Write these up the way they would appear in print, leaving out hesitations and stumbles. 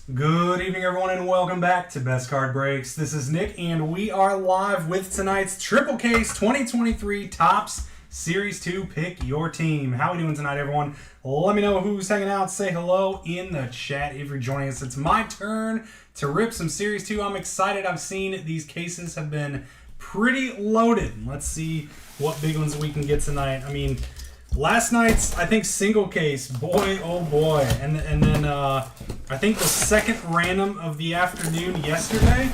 Good evening, everyone, and welcome back to Best Card Breaks. This is Nick, and we are live with tonight's Triple Case 2023 Topps Series 2 Pick Your Team. How are we doing tonight, everyone? Let me know who's hanging out. Say hello in the chat if you're joining us. It's my turn to rip some Series 2. I'm excited. I've seen these cases have been pretty loaded. Let's see what big ones we can get tonight. I mean, last night's, I think, single case, boy, oh boy. And then I think the second random of the afternoon yesterday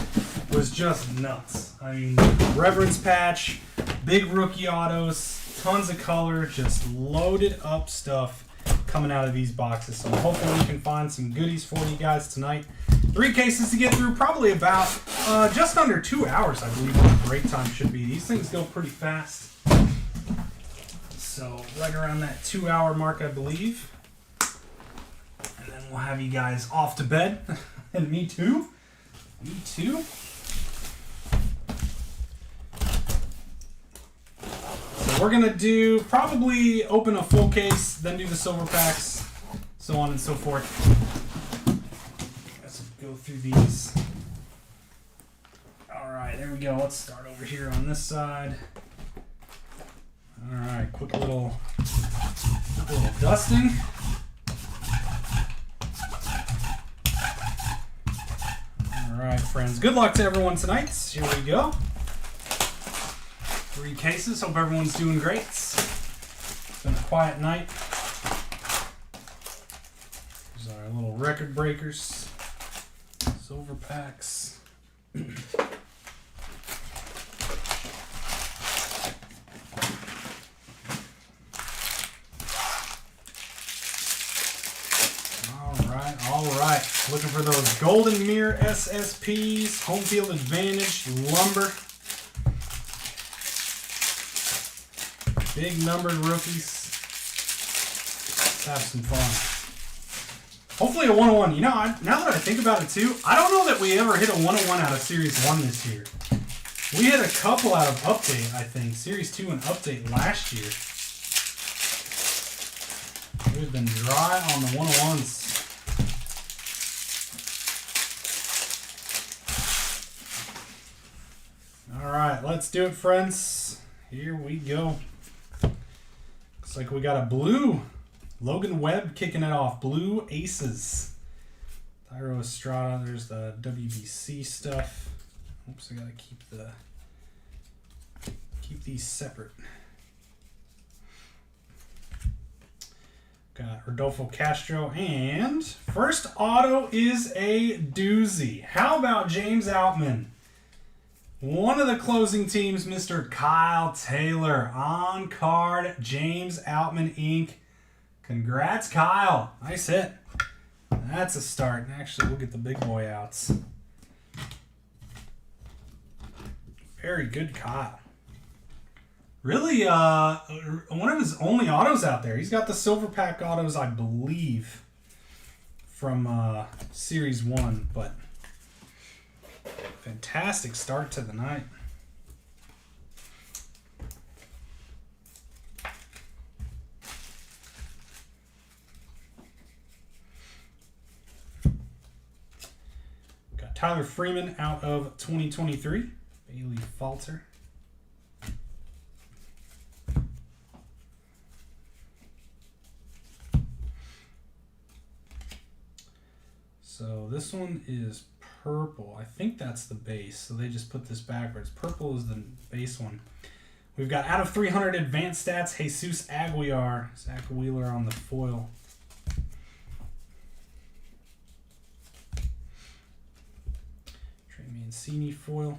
was just nuts. I mean, Reverence Patch, big rookie autos, tons of color, just loaded up stuff coming out of these boxes. So hopefully we can find some goodies for you guys tonight. 3 cases to get through, probably about just under 2 hours, I believe, what the break time should be. These things go pretty fast. So right around that 2-hour mark, I believe. And then we'll have you guys off to bed. And me too. Me too. So we're going to do probably open a full case, then do the silver packs, so on and so forth. Let's go through these. All right, there we go. Let's start over here on this side. All right, quick little dusting. All right, friends. Good luck to everyone tonight. Here we go. 3 cases. Hope everyone's doing great. It's been a quiet night. These are our little record breakers. Silver packs. All right, looking for those Golden Mirror SSPs, Home Field Advantage, Lumber. Big numbered rookies. Let's have some fun. Hopefully a 101. You know, now that I think about it too, I don't know that we ever hit a 101 out of Series 1 this year. We hit a couple out of Update, I think. Series 2 and Update last year. We've been dry on the 101s. All right, let's do it, friends. Here we go. Looks like we got a blue Logan Webb kicking it off. Blue Aces. Thairo Estrada. There's the WBC stuff. Oops, I gotta keep these separate. Got Rodolfo Castro, and first auto is a doozy. How about James Outman? One of the closing teams, Mr. Kyle Taylor. On card, James Outman Inc. Congrats, Kyle. Nice hit. That's a start. Actually, we'll get the big boy outs. Very good, Kyle. Really, one of his only autos out there. He's got the silver pack autos, I believe, from Series 1, but fantastic start to the night. Got Tyler Freeman out of 2023. Bailey Falter. So this one is purple. I think that's the base, so they just put this backwards. Purple is the base one. We've got out of 300 advanced stats, Jesus Aguilar. Zach Wheeler on the foil. Trey Mancini foil.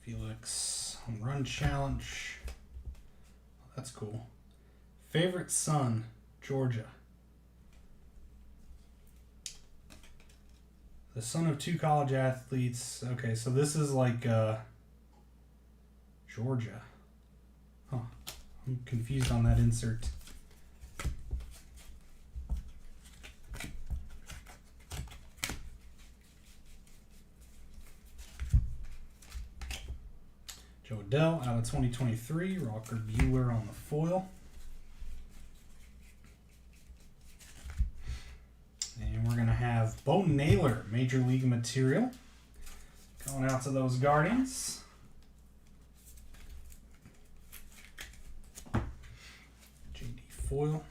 Felix home run challenge. Oh, that's cool. Favorite son, Georgia. The son of 2 college athletes. Okay, so this is like Georgia. Huh. I'm confused on that insert. Joe Adell out of 2023. Walker Buehler on the foil. And we're going to have Bo Naylor, Major League material, going out to those Guardians. JD foil.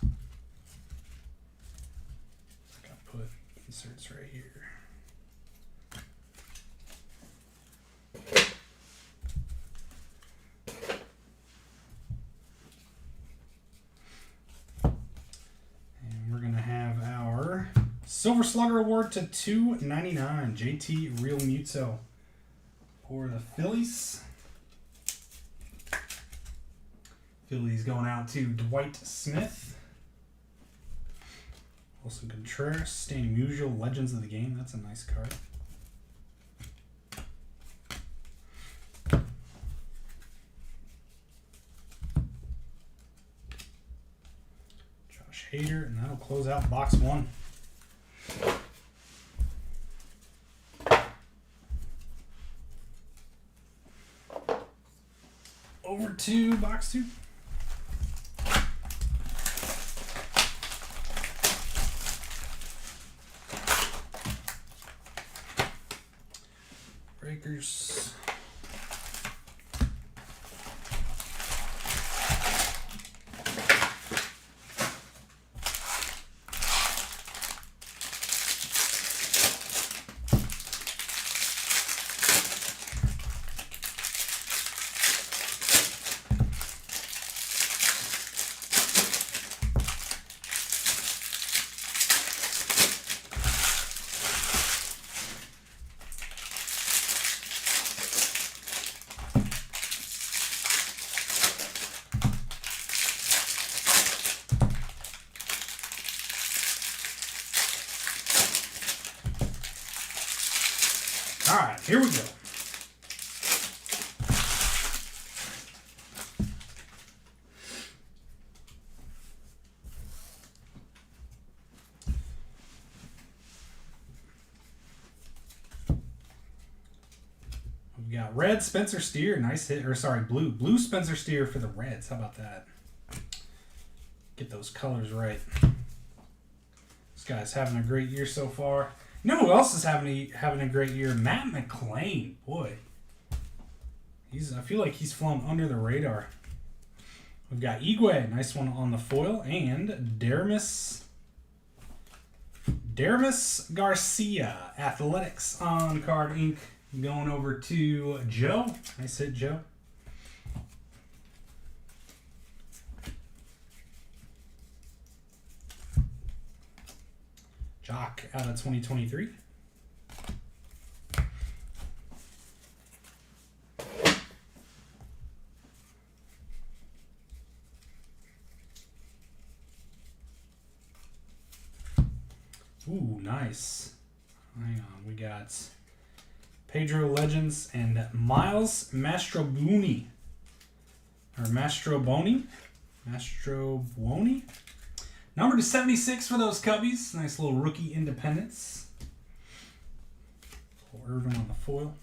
I gotta put inserts right here. Silver Slugger Award to $2.99. JT Real Muto for the Phillies. Phillies going out to Dwight Smith. Wilson Contreras, Stanley Musial, Legends of the Game. That's a nice card. Josh Hader, and that'll close out box 1. Over to box 2. Breakers. All right, here we go. We've got red Spencer Steer, nice hit, or sorry, blue Spencer Steer for the Reds. How about that? Get those colors right. This guy's having a great year so far. You know who else is having a great year? Matt McLain. Boy. I feel like he's flown under the radar. We've got Igwe, nice one on the foil, and Deramis Garcia, Athletics on card ink, going over to Joe. Nice hit, Joe. Jock out of 2023. Ooh, nice. Hang on, we got Pedro Legends and Miles Mastrobuoni. Or Mastrobuoni. Number to 76 for those Cubbies. Nice little rookie independence. Little Irvin on the foil.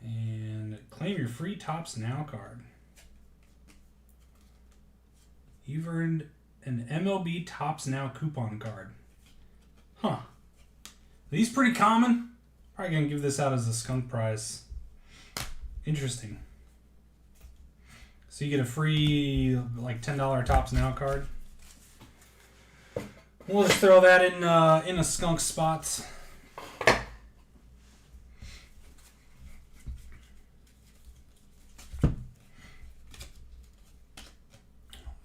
And claim your free Tops Now card. You've earned an MLB Tops Now coupon card. Huh. These pretty common. Probably going to give this out as a skunk prize. Interesting. So you get a free, like, $10 Tops Now card. We'll just throw that in a skunk spot.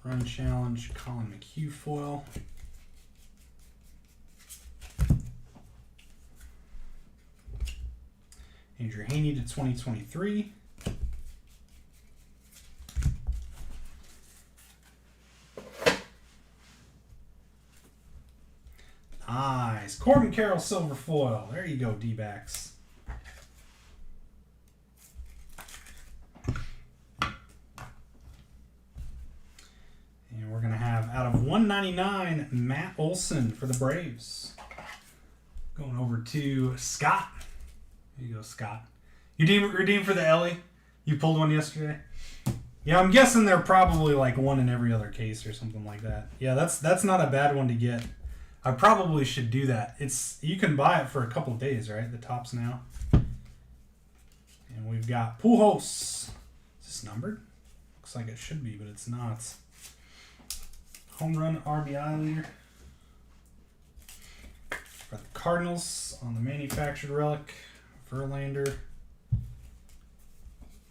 Run challenge, Colin McHugh foil. Andrew Haney to 2023. Nice. Corbin Carroll silver foil. There you go, D-backs. And we're going to have, out of 199, Matt Olson for the Braves. Going over to Scott. There you go, Scott. You redeemed for the Ellie? You pulled one yesterday? Yeah, I'm guessing they're probably like one in every other case or something like that. Yeah, that's not a bad one to get. I probably should do that. You can buy it for a couple of days, right? The Topps now. And we've got Pujols. Is this numbered? Looks like it should be, but it's not. Home run RBI leader. Got the Cardinals on the manufactured relic. Verlander.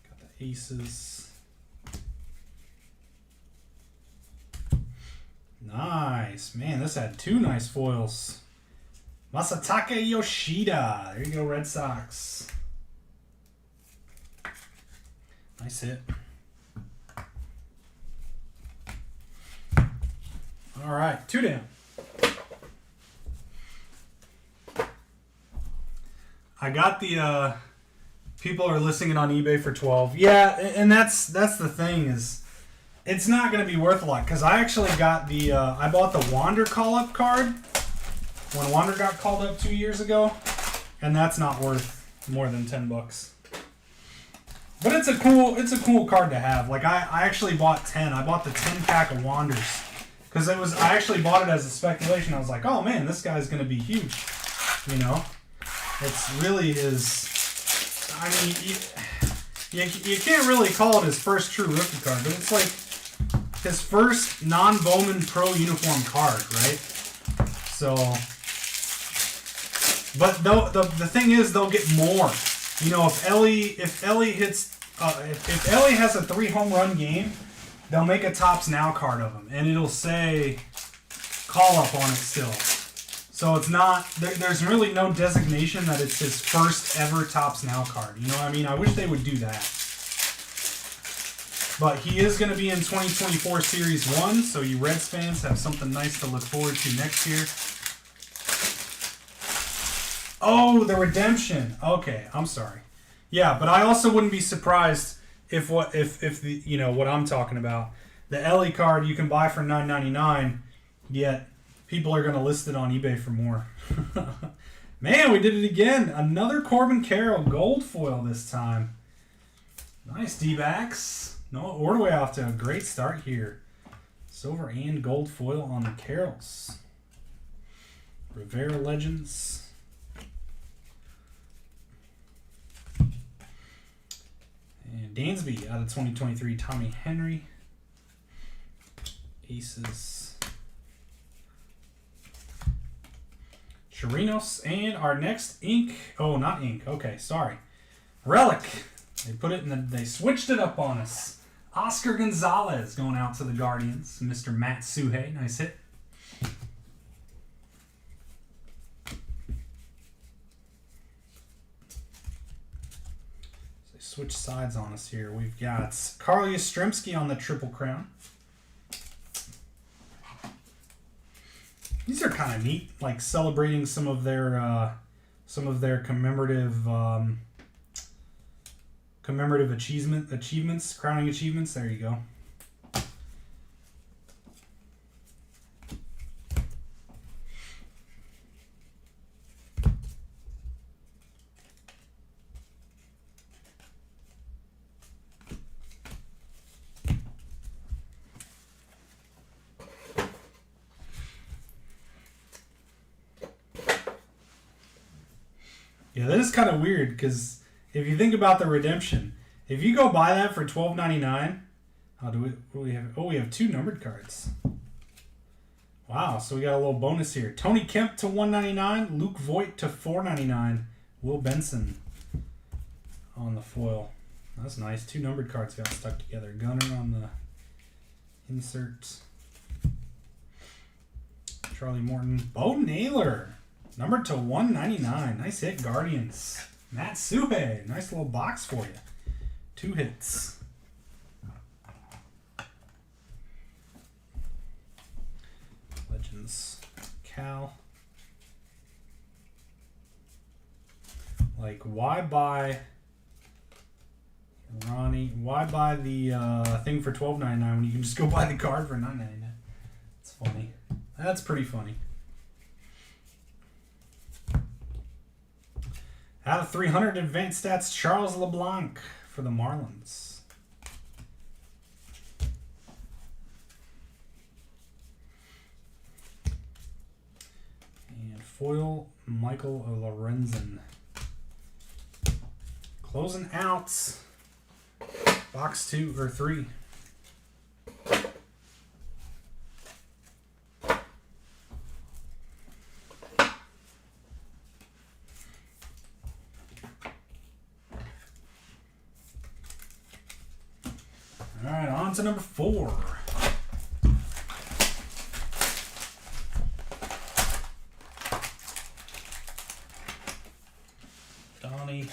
Got the Aces. Nice. Man, this had two nice foils. Masataka Yoshida. There you go, Red Sox. Nice hit. All right, 2 down. I got the people are listing it on eBay for 12. Yeah, and that's the thing is it's not going to be worth a lot because I actually got the I bought the Wander call-up card when Wander got called up 2 years ago, and that's not worth more than $10. But it's a cool card to have. Like I actually bought 10. I bought the 10-pack of Wanders because I actually bought it as a speculation. I was like, oh man, this guy's going to be huge. You know, it's really his. I mean, you can't really call it his first true rookie card, but it's like his first non-Bowman Pro uniform card, right? So, but the thing is, they'll get more. You know, if Ellie hits, if Ellie has a 3 home run game, they'll make a Topps Now card of him, and it'll say call up on it still. So it's not, there's really no designation that it's his first ever Topps Now card. You know what I mean? I wish they would do that. But he is going to be in 2024 Series 1, so you Reds fans have something nice to look forward to next year. Oh, the redemption. Okay, I'm sorry. Yeah, but I also wouldn't be surprised if the you know what I'm talking about. The Ellie card you can buy for $9.99, yet people are going to list it on eBay for more. Man, we did it again. Another Corbin Carroll gold foil this time. Nice D-backs. No, Ordway off to a great start here. Silver and gold foil on the Carrolls. Rivera Legends. And Dansby out of 2023, Tommy Henry. Aces. Chirinos, and our next ink. Oh, not ink. Okay, sorry. Relic. They put it in they switched it up on us. Oscar Gonzalez going out to the Guardians. Mr. Matt Suhey. Nice hit. So they switch sides on us here. We've got Carl Yastrzemski on the Triple Crown. These are kind of neat, like celebrating some of their commemorative achievements, crowning achievements. There you go. Yeah, that is kind of weird because if you think about the redemption, if you go buy that for $12.99, we have 2 numbered cards. Wow, so we got a little bonus here. Tony Kemp to $1.99, Luke Voigt to $4.99, Will Benson on the foil. That's nice. 2 numbered cards got stuck together. Gunner on the insert. Charlie Morton. Bo Naylor. Numbered to $1.99. Nice hit, Guardians. Matt Suhey. Nice little box for you. 2 hits. Legends. Cal. Like, why buy Ronnie? Why buy the thing for $12.99 when you can just go buy the card for $9.99? It's funny. That's pretty funny. Out of 300 advanced stats, Charles LeBlanc for the Marlins. And foil, Michael Lorenzen. Closing out box 2 or 3. All right, on to number 4. Donnie.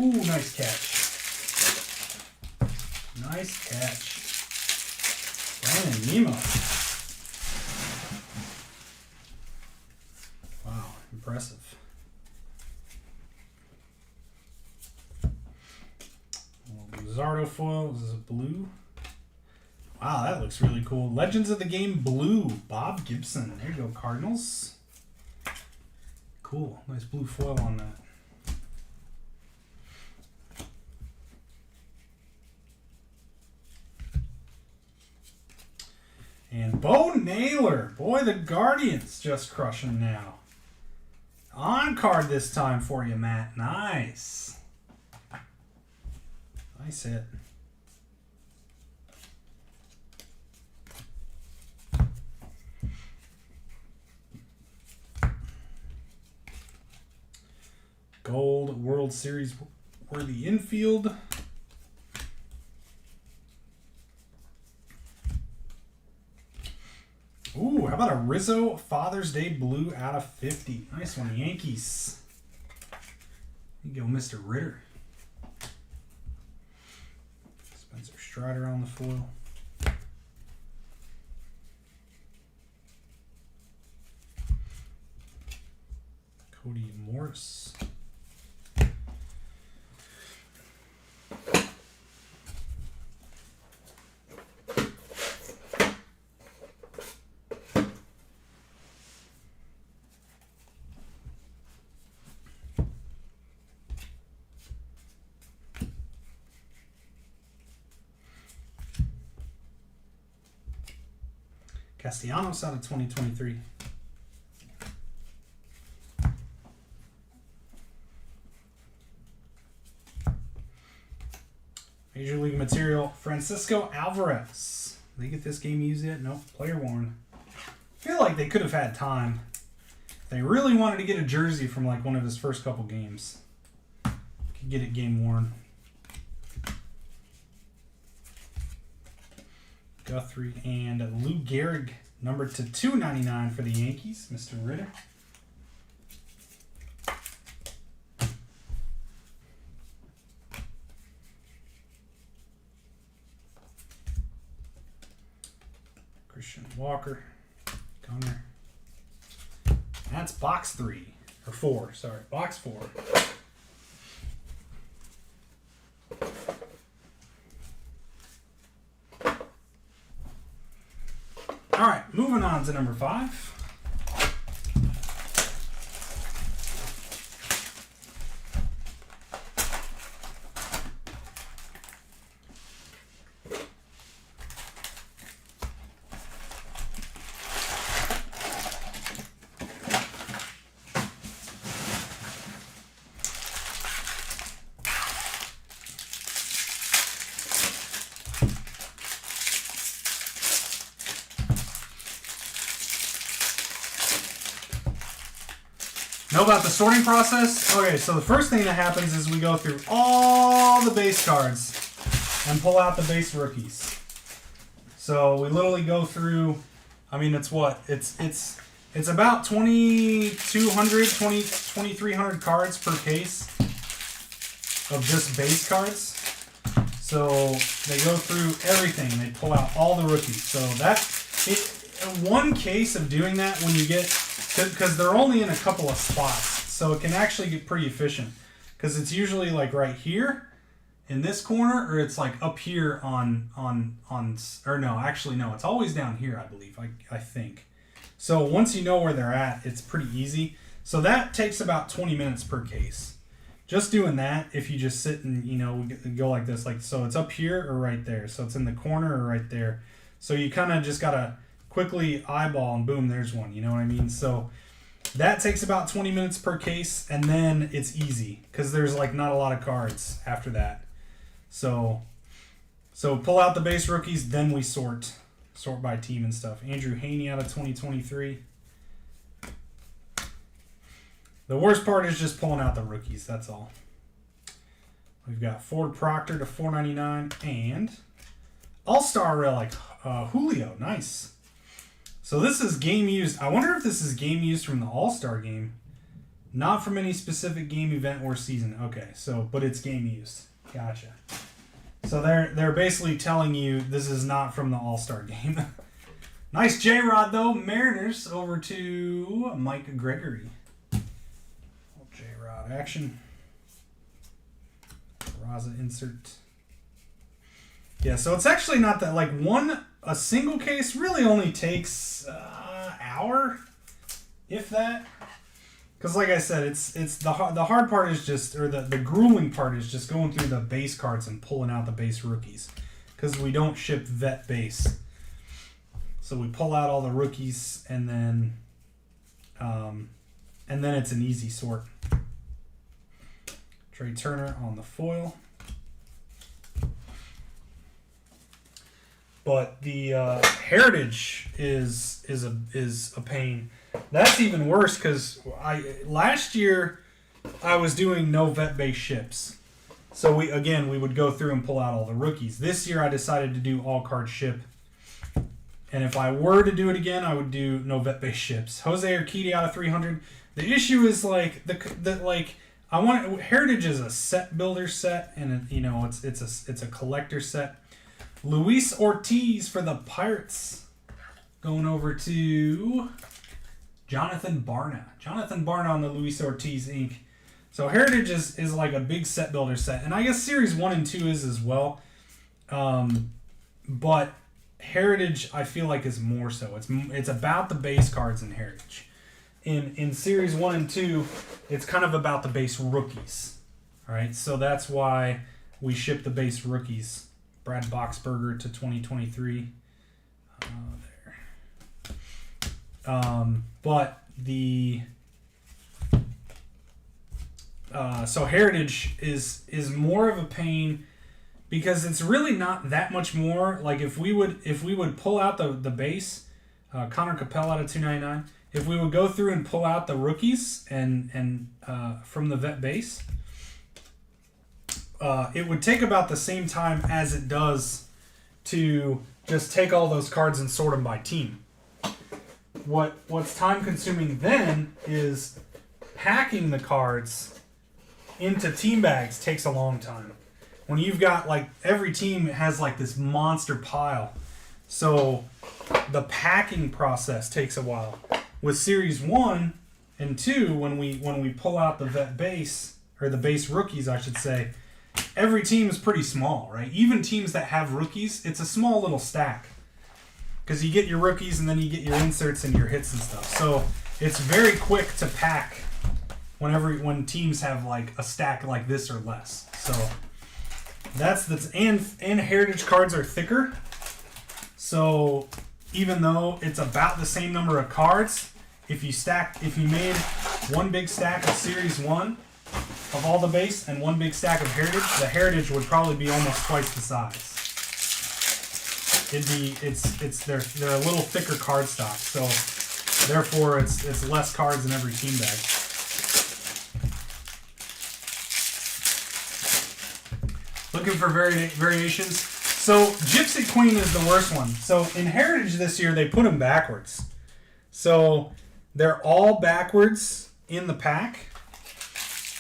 Ooh, nice catch. Nice catch. Brandon Nimmo. Wow, impressive. Luzardo foil. This is a blue. Wow, that looks really cool. Legends of the Game blue. Bob Gibson. There you go, Cardinals. Cool. Nice blue foil on that. And Bo Naylor. Boy, the Guardians just crushing now. On card this time for you, Matt. Nice. Nice hit. Gold World Series worthy infield. Ooh, how about a Rizzo Father's Day blue out of 50? Nice one, Yankees. There you go, Mr. Ritter. Spencer Strider on the foil. Cody Morris. Castellanos out of 2023. Major League Material, Francisco Alvarez. Did they get this game used yet? Nope. Player worn. I feel like they could have had time. They really wanted to get a jersey from like one of his first couple games. Could get it game worn. Guthrie and Lou Gehrig, numbered to $2.99 for the Yankees, Mr. Ritter. Christian Walker, Gunner. That's box 3, or 4, sorry, box 4. All right, moving on to number 5. Know about the sorting process? Okay, so the first thing that happens is we go through all the base cards and pull out the base rookies. So we literally go through, I mean, it's what? It's about 2,200, 2,300 cards per case of just base cards. So they go through everything. They pull out all the rookies. So one case of doing that when you get, because they're only in a couple of spots, so it can actually get pretty efficient. Because it's usually like right here in this corner, or it's like up here or no, actually no, it's always down here, I believe, I think. So once you know where they're at, it's pretty easy. So that takes about 20 minutes per case. Just doing that, if you just sit and, you know, go like this, like, so it's up here or right there. So it's in the corner or right there. So you kind of just got to quickly eyeball and boom, there's one. You know what I mean? So that takes about 20 minutes per case, and then it's easy because there's like not a lot of cards after that. So pull out the base rookies, then we sort by team and stuff. Andrew Haney out of 2023. The worst part is just pulling out the rookies, that's all. We've got Ford Proctor to 499 and All-Star Relic, Julio, nice. So this is game used. I wonder if this is game used from the All-Star game. Not from any specific game, event, or season. Okay, so, but it's game used. Gotcha. So they're basically telling you this is not from the All-Star game. Nice J-Rod, though. Mariners over to Mike Gregory. J-Rod action. Raza insert. Yeah, so it's actually not that, like, a single case really only takes hour, if that. Because like I said, it's the hard part is just, or the grueling part is just going through the base cards and pulling out the base rookies. Because we don't ship vet base. So we pull out all the rookies and then it's an easy sort. Trey Turner on the foil. But the Heritage is a pain. That's even worse because last year I was doing no vet base ships. So we would go through and pull out all the rookies. This year I decided to do all card ship. And if I were to do it again, I would do no vet base ships. Jose Urquidy out of 300. The issue is like Heritage is a set builder set, and it's a collector set. Luis Ortiz for the Pirates, going over to Jonathan Barna. Jonathan Barna on the Luis Ortiz Inc. So Heritage is like a big set builder set, and I guess Series 1 and 2 is as well. But Heritage, I feel like, is more so. It's about the base cards in Heritage. In Series 1 and 2, it's kind of about the base rookies. All right, so that's why we ship the base rookies. Brad Boxberger to 2023. But the so Heritage is more of a pain because it's really not that much more. Like if we would pull out the base, Connor Capel out of 299. If we would go through and pull out the rookies and from the vet base, it would take about the same time as it does to just take all those cards and sort them by team. What's time consuming then is packing the cards into team bags takes a long time. When you've got, like, every team has like this monster pile. So the packing process takes a while. With Series 1 and 2, when we pull out the vet base, or the base rookies I should say, every team is pretty small, right? Even teams that have rookies, it's a small little stack. Because you get your rookies and then you get your inserts and your hits and stuff. So it's very quick to pack when teams have like a stack like this or less. So and Heritage cards are thicker. So even though it's about the same number of cards, if you made one big stack of Series 1 of all the base and one big stack of Heritage, the Heritage would probably be almost twice the size. They're a little thicker card stock, so therefore it's less cards in every team bag. Looking for variations. So Gypsy Queen is the worst one. So in Heritage this year, they put them backwards. So they're all backwards in the pack.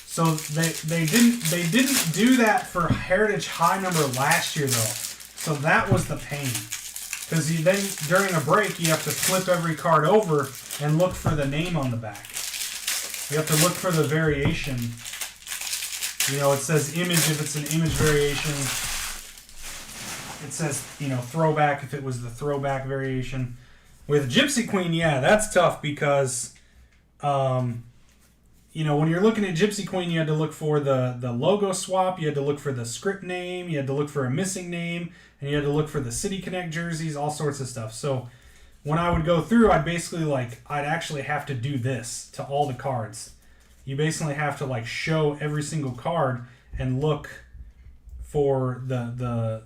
So they didn't do that for Heritage High number last year though. So that was the pain. Because then during a break you have to flip every card over and look for the name on the back. You have to look for the variation. You know, it says image if it's an image variation. It says, you know, throwback if it was the throwback variation. With Gypsy Queen, yeah, that's tough because, you know, when you're looking at Gypsy Queen, you had to look for the logo swap, you had to look for the script name, you had to look for a missing name, and you had to look for the City Connect jerseys, all sorts of stuff. So when I would go through, I'd actually have to do this to all the cards. You basically have to like show every single card and look for the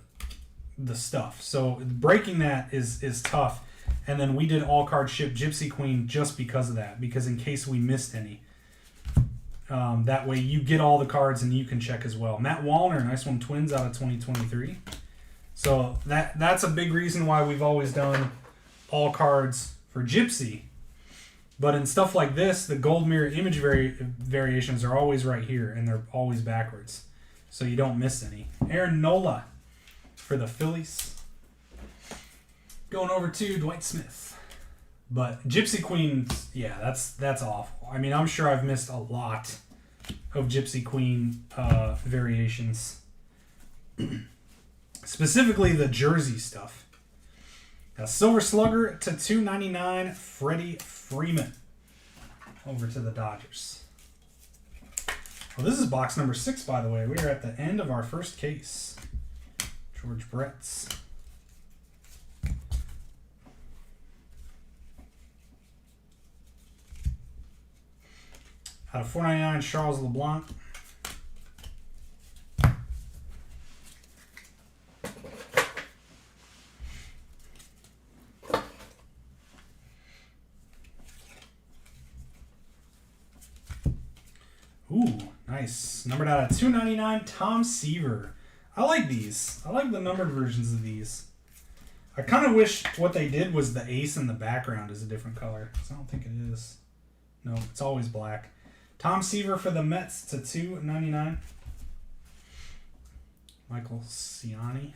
stuff. So breaking that is tough. And then we did all card ship Gypsy Queen just because of that, because in case we missed any. That way you get all the cards and you can check as well. Matt Wallner, nice one, Twins out of 2023. So that's a big reason why we've always done all cards for Gypsy. But in stuff like this, the gold mirror image variations are always right here, and they're always backwards. So you don't miss any. Aaron Nola for the Phillies. Going over to Dwight Smith. But Gypsy Queen, yeah, that's awful. I mean, I'm sure I've missed a lot of Gypsy Queen variations. Specifically the jersey stuff. Now, Silver Slugger to $2.99, Freddie Freeman. Over to the Dodgers. Well, this is box number 6, by the way. We are at the end of our first case. George Brett's. Out of $4.99, Charles LeBlanc. Ooh, nice. Numbered out of $2.99, Tom Seaver. I like these. I like the numbered versions of these. I kind of wish what they did was the ace in the background is a different color. I don't think it is. No, it's always black. Tom Seaver for the Mets to $2.99. Michael Ciani.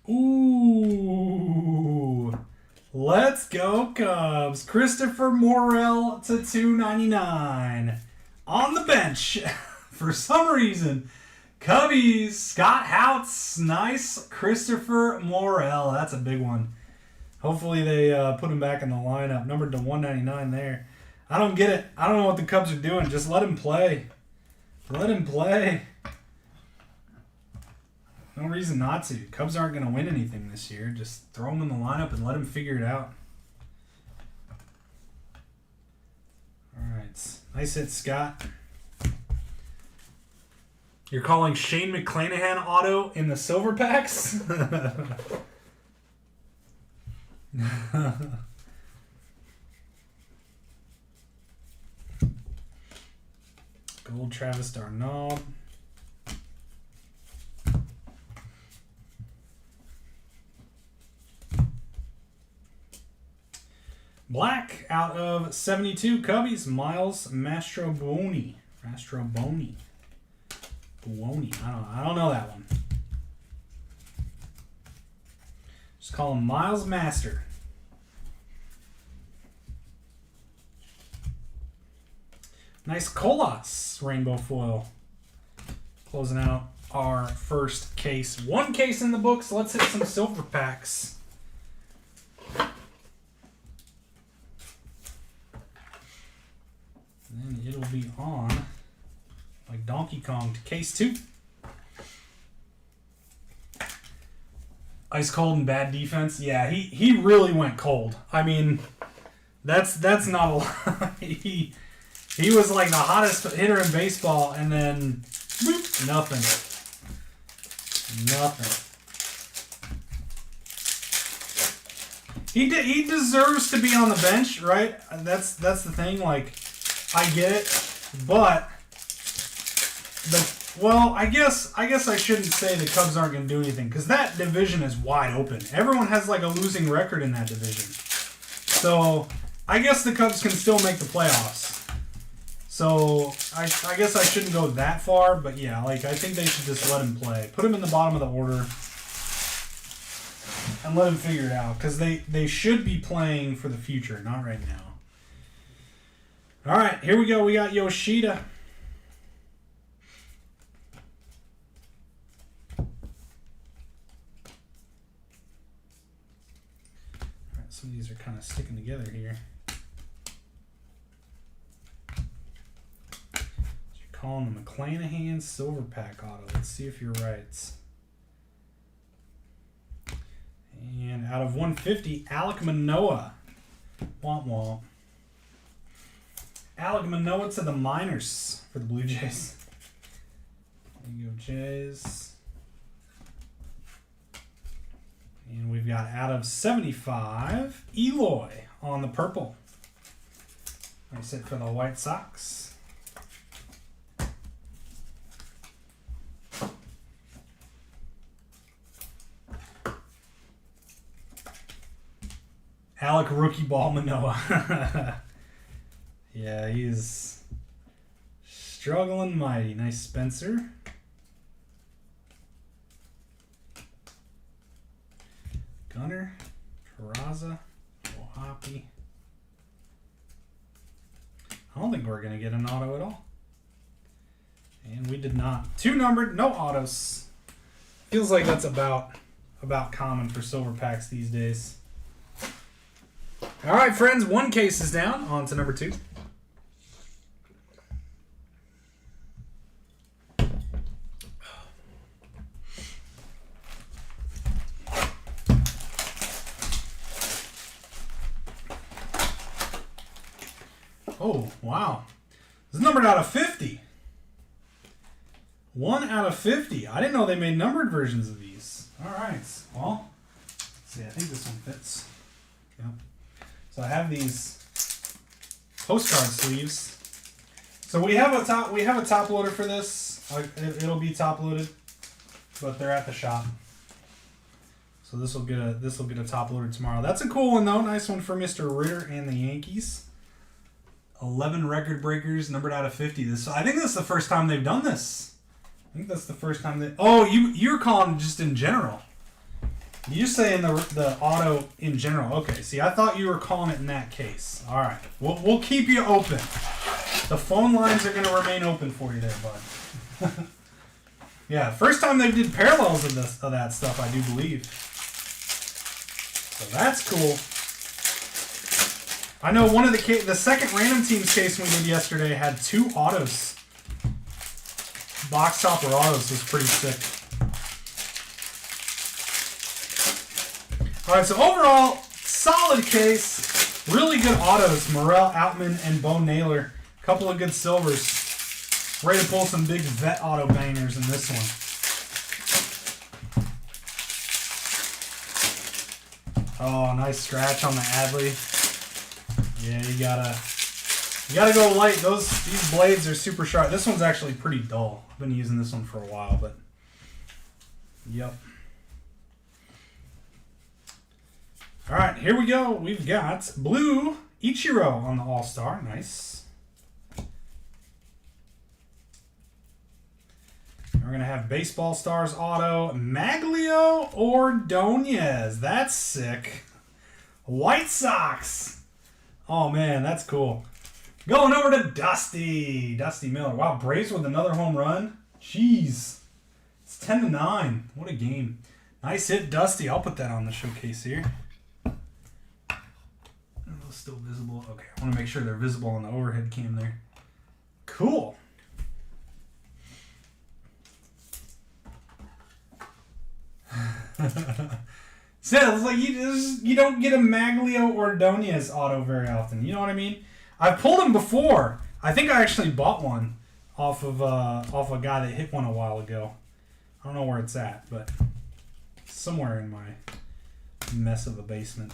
Ooh. Let's go Cubs. Christopher Morel to $2.99. On the bench, for some reason, Cubbies, Scott Houts, nice Christopher Morel. That's a big one. Hopefully they put him back in the lineup. Numbered to $1.99 there. I don't get it. I don't know what the Cubs are doing. Just let him play. Let him play. No reason not to. Cubs aren't going to win anything this year. Just throw him in the lineup and let him figure it out. All right. Nice hit, Scott. You're calling Shane McClanahan auto in the silver packs? Gold Travis Darnaud. Black out of 72 Cubbies, Miles Mastrobuoni. Buoni. I don't know that one. Just call him Miles Master. Nice Colas rainbow foil. Closing out our first case. One case in the books. Let's hit some silver packs. And then it'll be on like Donkey Kong to case 2. Ice cold and bad defense. Yeah, he really went cold. I mean, that's not a lie. He was like the hottest hitter in baseball, and then boop, nothing. He deserves to be on the bench, right? That's the thing. Like, I get it, but Well, I guess I shouldn't say the Cubs aren't going to do anything because that division is wide open. Everyone has like a losing record in that division. So I guess the Cubs can still make the playoffs. So I guess I shouldn't go that far, but yeah, like I think they should just let him play. Put him in the bottom of the order and let him figure it out because they should be playing for the future, not right now. All right, here we go. We got Yoshida. Some of these are kind of sticking together here. So you're calling the McClanahan Silver Pack auto. Let's see if you're right. And out of 150, Alek Manoah. Womp womp. Alek Manoah to the minors for the Blue Jays. There you go, Jays. And we've got out of 75, Eloy on the purple. Nice hit for the White Sox. Alek Rookie Ball Manoah. Yeah, he's struggling mighty. Nice Spencer. Gunner, Peraza, Ohapi. I don't think we're going to get an auto at all. And we did not. 2 numbered, no autos. Feels like that's about common for silver packs these days. All right, friends, 1 case is down. On to number 2. Oh, wow. This is numbered out of 50. 1 out of 50. I didn't know they made numbered versions of these. All right. Well, let's see. I think this one fits. Yep. So I have these postcard sleeves. So we have a top loader for this. It'll be top loaded, but they're at the shop. So this will get a top loader tomorrow. That's a cool one though. Nice one for Mr. Ritter and the Yankees. 11 record breakers, numbered out of 50. I think this is the first time they've done this. I think that's the first time they... Oh, you're calling just in general. You're saying the auto in general. Okay, see, I thought you were calling it in that case. All right. We'll keep you open. The phone lines are going to remain open for you there, bud. Yeah, first time they did parallels of that stuff, I do believe. So that's cool. I know one of the second random teams case we did yesterday had 2 autos. Box topper autos was pretty sick. All right, so overall, solid case. Really good autos. Morel, Outman, and Bo Naylor. A couple of good silvers. Ready to pull some big vet auto bangers in this one. Oh, nice scratch on the Adley. Yeah, you gotta go light. These blades are super sharp. This one's actually pretty dull. I've been using this one for a while, but yep. All right, here we go. We've got blue Ichiro on the All-Star. Nice. We're gonna have Baseball Stars auto Maglio Ordonez. That's sick. White Sox. Oh, man, that's cool. Going over to Dusty Miller. Wow, Braves with another home run. Jeez. It's 10-9. What a game. Nice hit, Dusty. I'll put that on the showcase here. Are those still visible? Okay, I want to make sure they're visible on the overhead cam there. Cool. So it's like you don't get a Maglio Ordonez auto very often. You know what I mean? I've pulled them before. I think I actually bought one off of a guy that hit one a while ago. I don't know where it's at, but somewhere in my mess of a basement.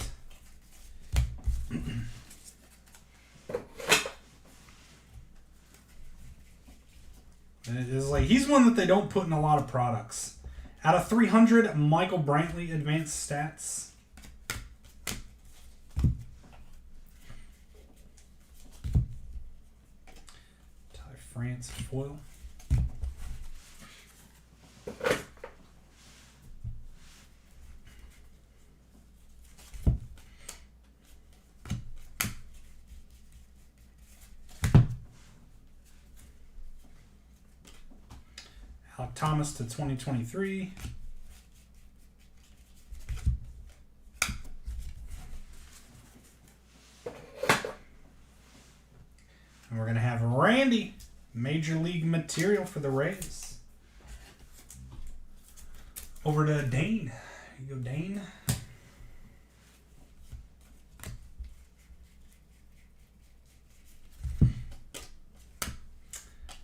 It is like, he's one that they don't put in a lot of products. Out of 300, Michael Brantley advanced stats. Ty France foil. Alec Thomas to 2023. And we're going to have Randy, Major League Material for the Rays. Over to Dane. Here you go, Dane.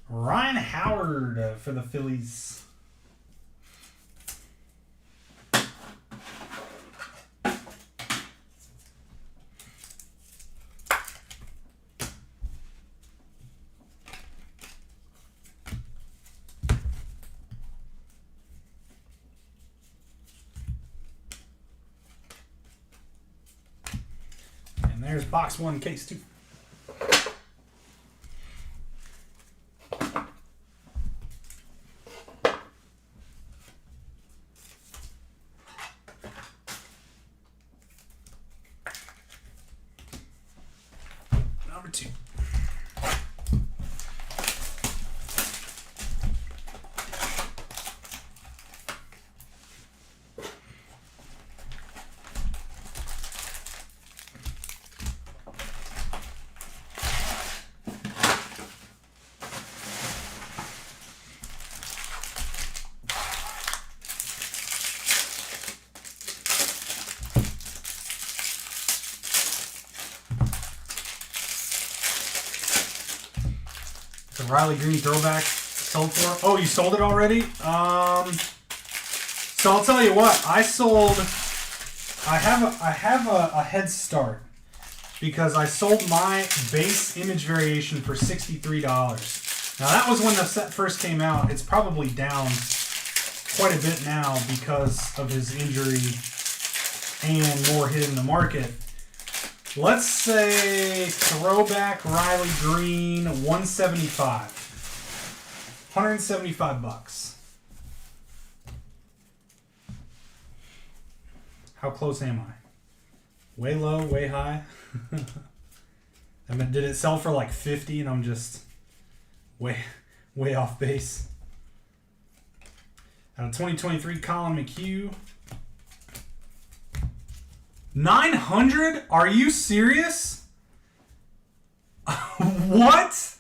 Ryan Howard for the Phillies. And there's box 1, case 2. Number 2. The Riley Green throwback sold for. Oh, you sold it already? So I'll tell you what. I have a head start because I sold my base image variation for $63. Now that was when the set first came out. It's probably down quite a bit now because of his injury and more hitting the market. Let's say throwback Riley Green 175. $175. How close am I? Way low, way high. I mean, did it sell for like 50 and I'm just way off base? Out of 2023, Colin McHugh. 900? Are you serious? What?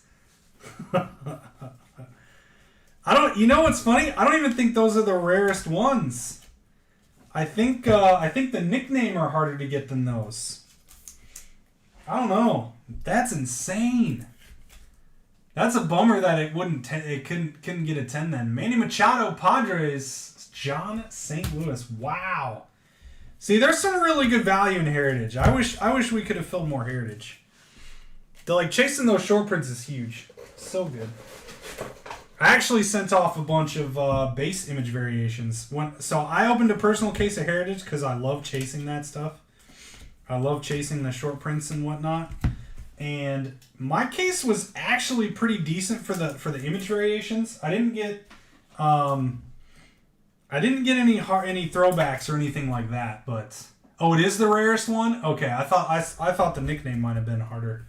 You know what's funny? I don't even think those are the rarest ones. I think the nickname are harder to get than those. I don't know. That's insane. That's a bummer that it couldn't get a 10 then. Manny Machado, Padres, John St. Louis. Wow. See, there's some really good value in Heritage. I wish we could have filled more Heritage. Chasing those short prints is huge. So good. I actually sent off a bunch of base image variations. So I opened a personal case of Heritage because I love chasing that stuff. I love chasing the short prints and whatnot. And my case was actually pretty decent for the image variations. I didn't get any throwbacks or anything like that, but it is the rarest one. Okay, I thought the nickname might have been harder.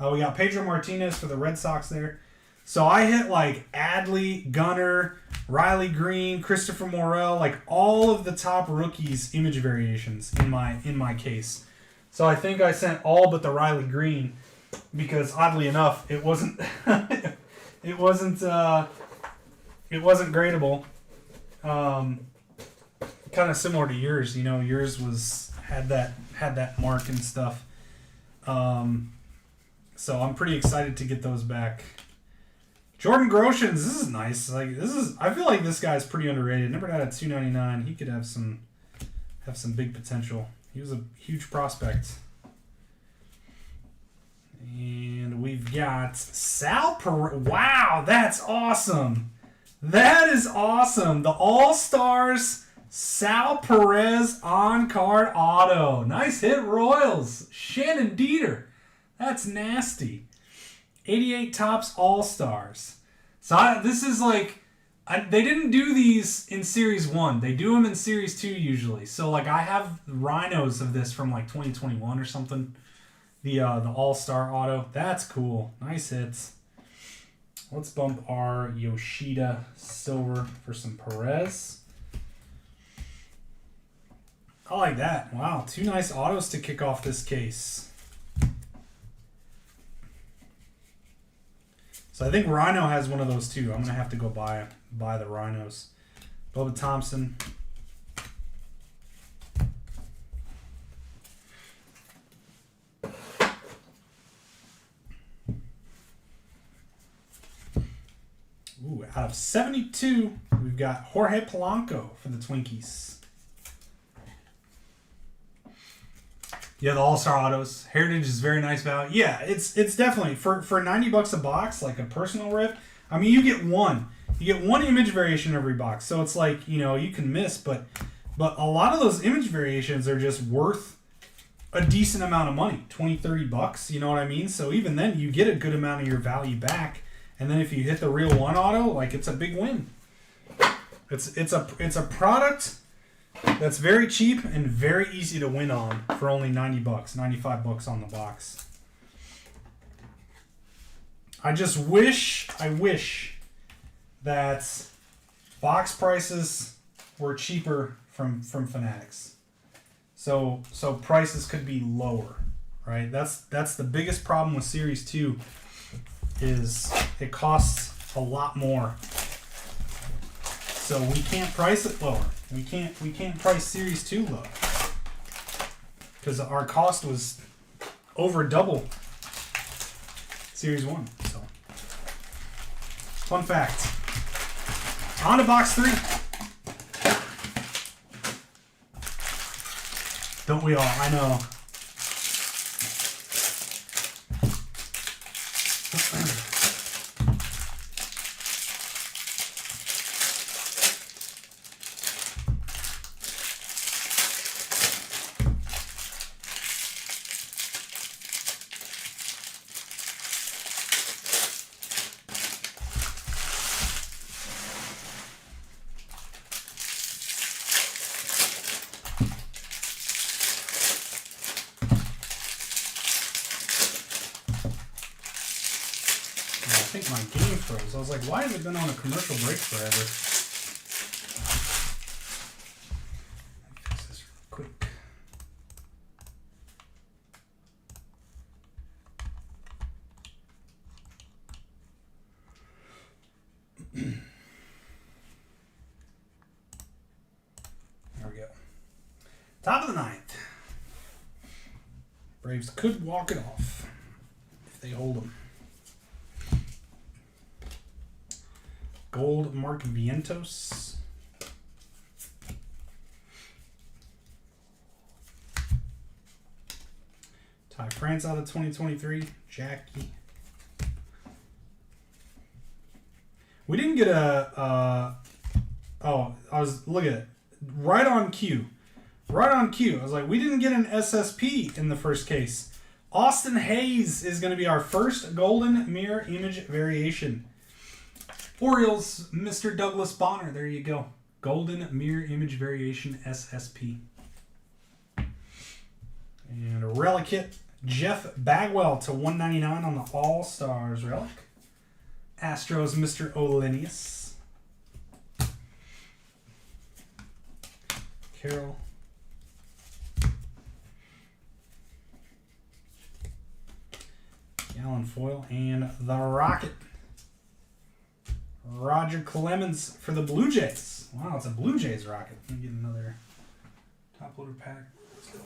We got Pedro Martinez for the Red Sox there. So I hit like Adley, Gunnar, Riley Green, Christopher Morel, like all of the top rookies image variations in my case. So I think I sent all but the Riley Green because oddly enough it wasn't it wasn't gradable. Kind of similar to yours, yours had that mark and stuff. So I'm pretty excited to get those back. Jordan Groshans, this is nice. I feel like this guy's pretty underrated. Never had a 299. He could have some big potential. He was a huge prospect. And we've got Sal Perez. Wow, that's awesome. That is awesome. The All-Stars Sal Perez on-card auto. Nice hit, Royals. Shannon Dieter. That's nasty. 88 Topps All-Stars. So this is like... they didn't do these in Series 1. They do them in Series 2 usually. So like I have rhinos of this from like 2021 or something. The All-Star auto. That's cool. Nice hits. Let's bump our Yoshida silver for some Perez. I like that. Wow, 2 nice autos to kick off this case. So I think Rhino has one of those too. I'm gonna have to go buy the Rhinos. Bubba Thompson. Ooh, out of 72, we've got Jorge Polanco for the Twinkies. Yeah, the All-Star autos. Heritage is very nice value. Yeah, it's definitely for $90 a box, like a personal rip. I mean, you get one image variation every box. So it's like, you can miss, but a lot of those image variations are just worth a decent amount of money, $20-$30, you know what I mean? So even then you get a good amount of your value back. And then if you hit the real one auto, like it's a big win. It's a product that's very cheap and very easy to win on for only $90, $95 on the box. I wish that box prices were cheaper from Fanatics. So prices could be lower, right? That's the biggest problem with Series 2 is it costs a lot more. So we can't price it lower. We can't price Series 2 low. Because our cost was over double Series 1. So fun fact. On to box 3. Don't we all? I know. I think my game froze. I was like, why has it been on a commercial break forever? Let me fix this real quick. There we go. Top of the 9th. Braves could walk it off if they hold them. Gold Mark Vientos. Ty France out of 2023. Jackie. We didn't get I was looking at it. Right on cue. Right on cue. I was like, we didn't get an SSP in the first case. Austin Hayes is going to be our first golden mirror image variation. Orioles, Mr. Douglas Bonner. There you go. Golden mirror image variation SSP. And a relic hit. Jeff Bagwell to 199 on the All-Stars relic. Astros, Mr. Olenius. Carroll. Gallon foil. And the Rocket. Roger Clemens for the Blue Jays. Wow, it's a Blue Jays Rocket. Let me get another top loader pack. Let's go.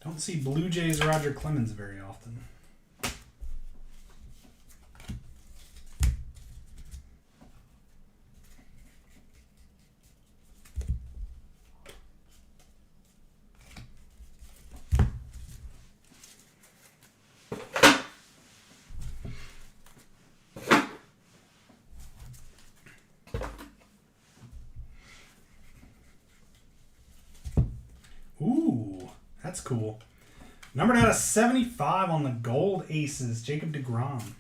Don't see Blue Jays Roger Clemens very often. That's cool. Numbered out of 75 on the gold aces, Jacob deGrom.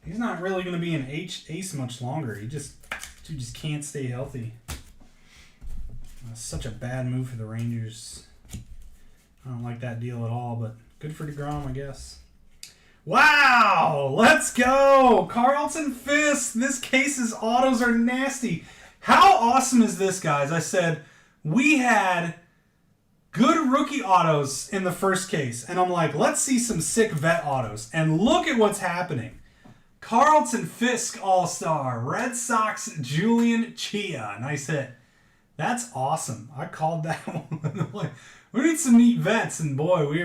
He's not really going to be an ace much longer. He just can't stay healthy. That's such a bad move for the Rangers. I don't like that deal at all, but good for deGrom, I guess. Wow! Let's go! Carlton Fisk. This case's autos are nasty. How awesome is this, guys? I said we had good rookie autos in the first case. And I'm like, let's see some sick vet autos. And look at what's happening. Carlton Fisk All-Star. Red Sox Julian Chia. Nice hit. That's awesome. I called that one. Like, we need some neat vets. And boy, we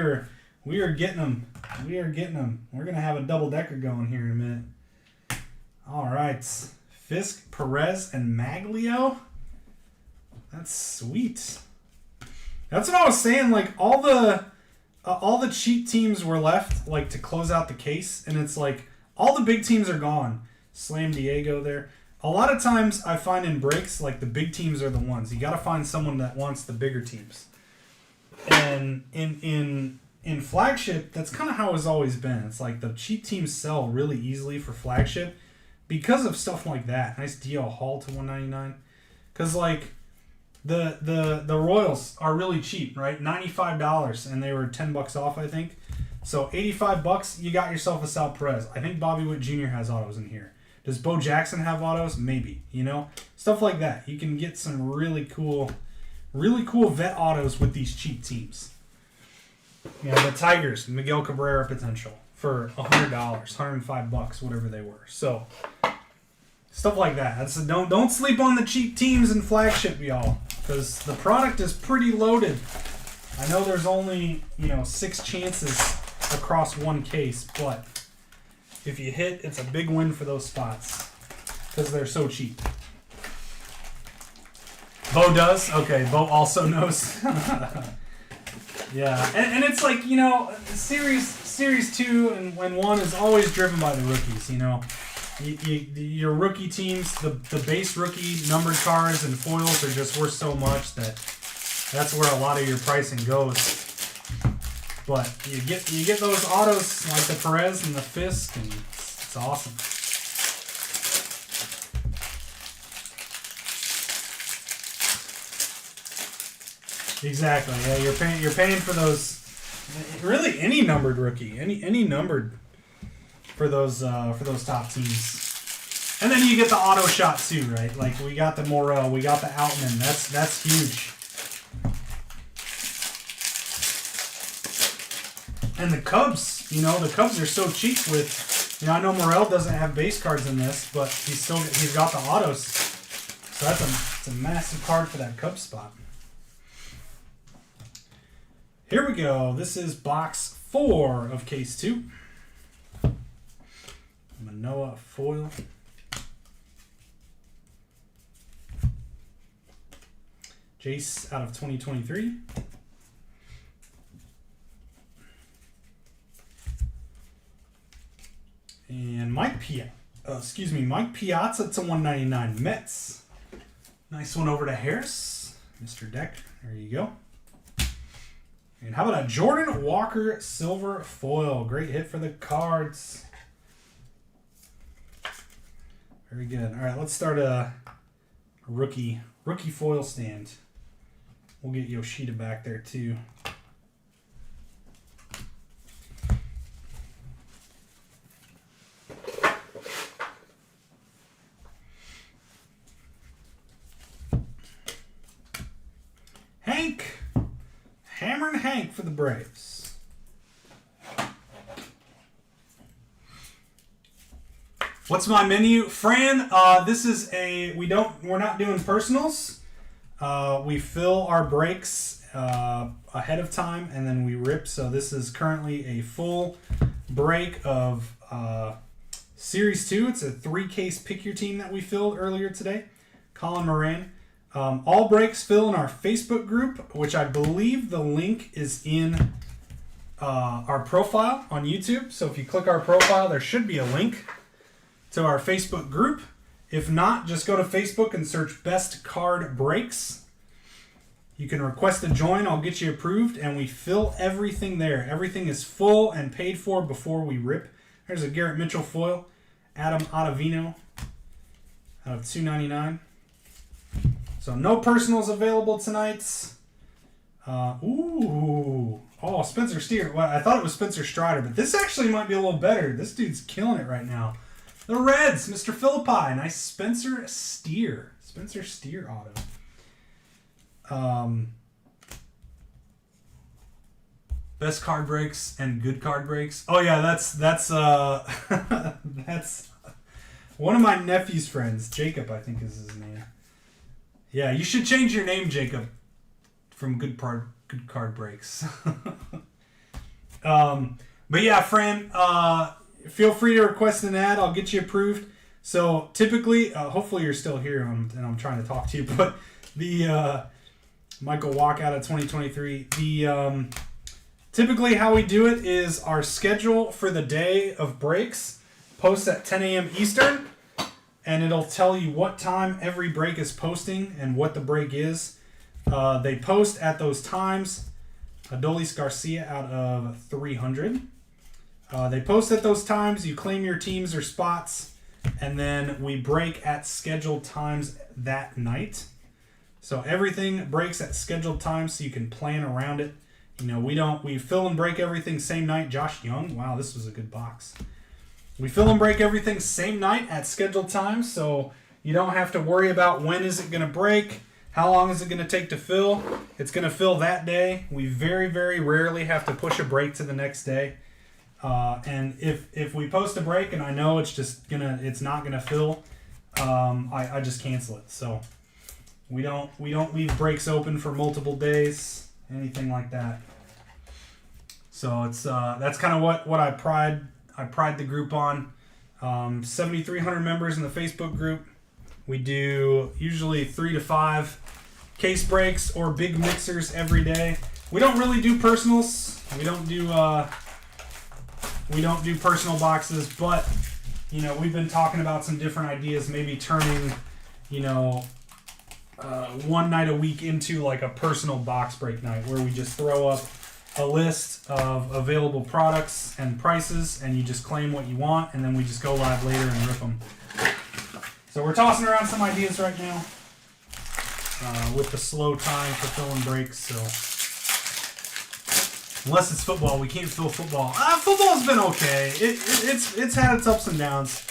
are getting them. We are getting them. We're going to have a double-decker going here in a minute. All right. Fisk, Perez, and Maglio. That's sweet. That's what I was saying. Like all the cheap teams were left, like to close out the case, and it's like all the big teams are gone. Slam Diego there. A lot of times I find in breaks, like the big teams are the ones. You got to find someone that wants the bigger teams. And in flagship, that's kind of how it's always been. It's like the cheap teams sell really easily for flagship because of stuff like that. Nice DL Hall to 199. Because like the Royals are really cheap, right? $95, and they were $10 off, I think. So $85, you got yourself a Sal Perez. I think Bobby Witt Jr. has autos in here. Does Bo Jackson have autos? Maybe. You know, stuff like that. You can get some really cool vet autos with these cheap teams. You know, the Tigers, Miguel Cabrera potential for $100, $105, whatever they were. So stuff like that. That's don't sleep on the cheap teams in flagship, y'all, because the product is pretty loaded. I know there's only 6 chances across one case, but if you hit, it's a big win for those spots because they're so cheap. Bo does? Okay, Bo also knows. Yeah, and it's like, Series 2 and 1 is always driven by the rookies, Your rookie teams, the base rookie numbered cards and foils are just worth so much that's where a lot of your pricing goes. But you get those autos like the Perez and the Fisk, and it's awesome. Exactly. Yeah, you're paying for those. Really, any numbered rookie, any numbered for those top teams. And then you get the auto shot too, right? Like we got the Morel, we got the Outman. That's huge. And the Cubs, the Cubs are so cheap with, I know Morel doesn't have base cards in this, but he's got the autos. So that's a massive card for that Cubs spot. Here we go. This is box 4 of case 2. Manoah foil. Jace out of 2023. And Mike Piazza to 199 Mets. Nice one over to Harris. Mr. Deck. There you go. And how about a Jordan Walker silver foil? Great hit for the Cards. Very good. All right, let's start a rookie foil stand. We'll get Yoshida back there too. Hammer and Hank for the Braves. What's my menu? Fran, this is we're not doing personals. We fill our breaks ahead of time and then we rip. So this is currently a full break of Series 2. It's a 3-case pick your team that we filled earlier today. Colin Moran. All breaks fill in our Facebook group, which I believe the link is in our profile on YouTube. So if you click our profile, there should be a link to our Facebook group. If not, just go to Facebook and search Best Card Breaks. You can request to join. I'll get you approved, and we fill everything there. Everything is full and paid for before we rip. There's a Garrett Mitchell foil. Adam Ottavino out of $2.99. So no personals available tonight. Oh, Spencer Steer. Well, I thought it was Spencer Strider, but this actually might be a little better. This dude's killing it right now. The Reds, Mr. Philippi. Nice Spencer Steer. Spencer Steer auto. Best card breaks and good card breaks. Oh yeah, that's that's one of my nephew's friends. Jacob, I think is his name. Yeah, you should change your name, Jacob, from good card breaks. But yeah, Fran, feel free to request an ad. I'll get you approved. So typically, hopefully you're still here and I'm trying to talk to you, but the Michael Walk out of 2023. The typically how we do it is our schedule for the day of breaks posts at 10 a.m. Eastern, and it'll tell you what time every break is posting and what the break is. They post at those times. Adolis Garcia out of 300. They post at those times. You claim your teams or spots, and then we break at scheduled times that night. So everything breaks at scheduled times, so you can plan around it. You know, we fill and break everything same night. Josh Young, wow, this was a good box. We fill and break everything same night at scheduled times, so you don't have to worry about when is it going to break, how long is it going to take to fill. It's going to fill that day. We very, very rarely have to push a break to the next day. And if we post a break and I know it's not gonna fill, I just cancel it. So we don't leave breaks open for multiple days, anything like that. So it's that's kind of what I pride the group on. 7,300 members in the Facebook group. We do usually 3 to 5 case breaks or big mixers every day. We don't really do personals. We don't do personal boxes, but you know, we've been talking about some different ideas, maybe turning, you know, one night a week into like a personal box break night where we just throw up a list of available products and prices, and you just claim what you want, and then we just go live later and rip them. So we're tossing around some ideas right now with the slow time for filling breaks. So unless it's football, we can't fill football. Football's been okay. It's had its ups and downs.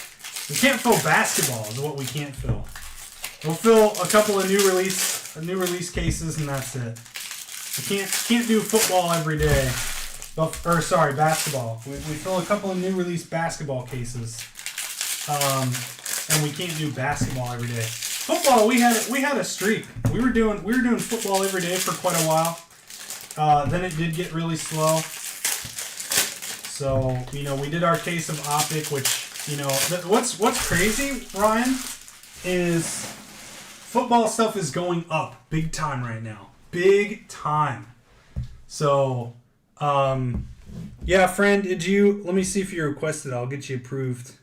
We can't fill basketball is what we can't fill. We'll fill a couple of new release cases, and that's it. We can't do football every day. Basketball. We fill a couple of new release basketball cases, and we can't do basketball every day. Football, we had a streak. We were doing football every day for quite a while. Then it did get really slow. So, you know, we did our case of Optic, which, you know, what's crazy, Ryan, is football stuff is going up big time right now. Big time. So, yeah, friend, let me see if you requested. I'll get you approved.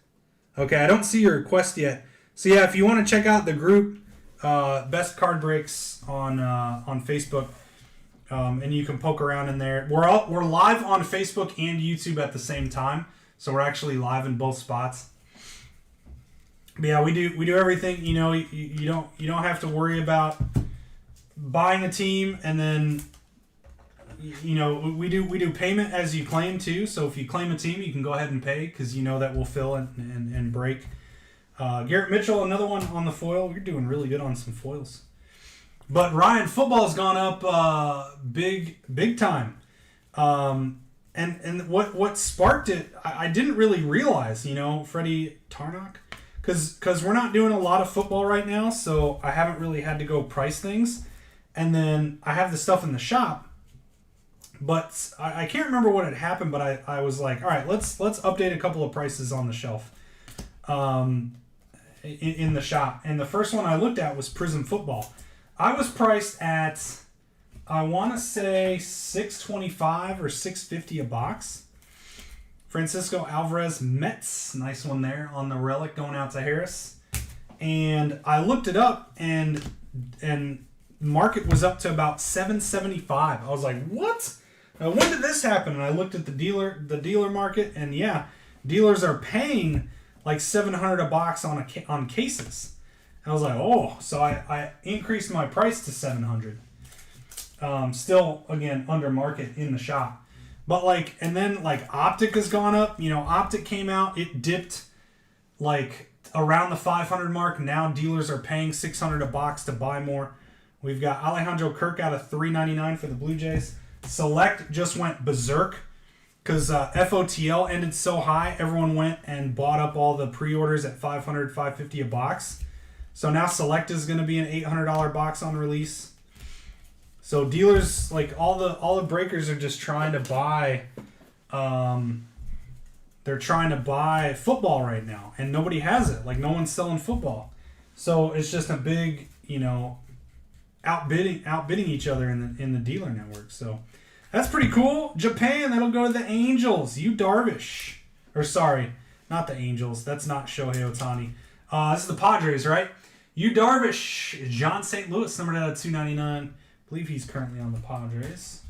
Okay, I don't see your request yet. So, yeah, if you want to check out the group, Best Card Breaks on Facebook, and you can poke around in there. We're live on Facebook and YouTube at the same time, so we're actually live in both spots. But yeah, we do everything. You know, you don't have to worry about buying a team, and then, you know, we do payment as you claim too. So if you claim a team, you can go ahead and pay because you know that will fill and break. Garrett Mitchell, another one on the foil. You're doing really good on some foils. But Ryan, football's gone up big time. And what sparked it, I didn't really realize, you know, Freddie Tarnock, because we're not doing a lot of football right now, so I haven't really had to go price things. And then I have the stuff in the shop, but I can't remember what had happened, but I was like, all right, let's update a couple of prices on the shelf in the shop. And the first one I looked at was Prism Football. I was priced at, I want to say $625 or $650 a box. Francisco Alvarez Mets, nice one there on the relic going out to Harris. And I looked it up, and market was up to about $775. I was like, what? When did this happen? And I looked at the dealer market, and yeah, dealers are paying like $700 a box on cases. And I was like, oh, so I increased my price to $700. Still, again, under market in the shop. But like, and then like Optic has gone up. You know, Optic came out, it dipped like around the 500 mark. Now dealers are paying $600 a box to buy more. We've got Alejandro Kirk out of $399 for the Blue Jays. Select just went berserk because FOTL ended so high. Everyone went and bought up all the pre-orders at $500, $550 a box. So now Select is going to be an $800 box on release. So dealers, like all the breakers are just trying to buy. They're trying to buy football right now, and nobody has it. Like no one's selling football, so it's just a big, you know, outbidding each other in the dealer network. So that's pretty cool. Japan, that'll go to the Angels. Yu Darvish, or sorry, not the Angels. That's not Shohei Ohtani. This is the Padres, right? Yu Darvish, John St. Louis, numbered out of 299. I believe he's currently on the Padres.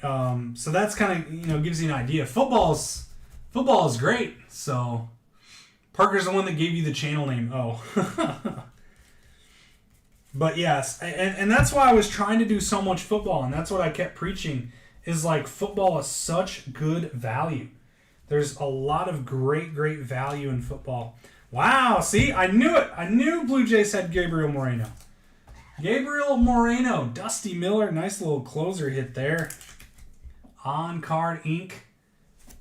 So that's kind of, you know, gives you an idea. Football is great. So Parker's the one that gave you the channel name. Oh. But yes, and that's why I was trying to do so much football, and that's what I kept preaching, is like football is such good value. There's a lot of great value in football. Wow, see, I knew it. I knew Blue Jays had Gabriel Moreno. Dusty Miller, nice little closer hit there. On card ink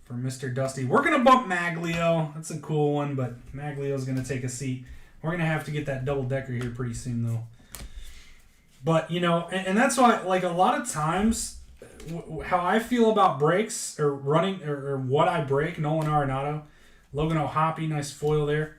for Mr. Dusty. We're going to bump Maglio. That's a cool one, but Maglio's going to take a seat. We're going to have to get that double-decker here pretty soon, though. But, you know, and that's why, like, a lot of times, how I feel about breaks or running or what I break, Nolan Arenado, Logan O'Hoppe, nice foil there.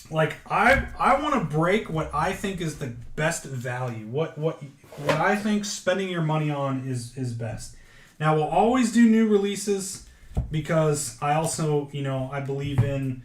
Like, I want to break what I think is the best value. What I think spending your money on is best. Now, we'll always do new releases because I also, you know, I believe in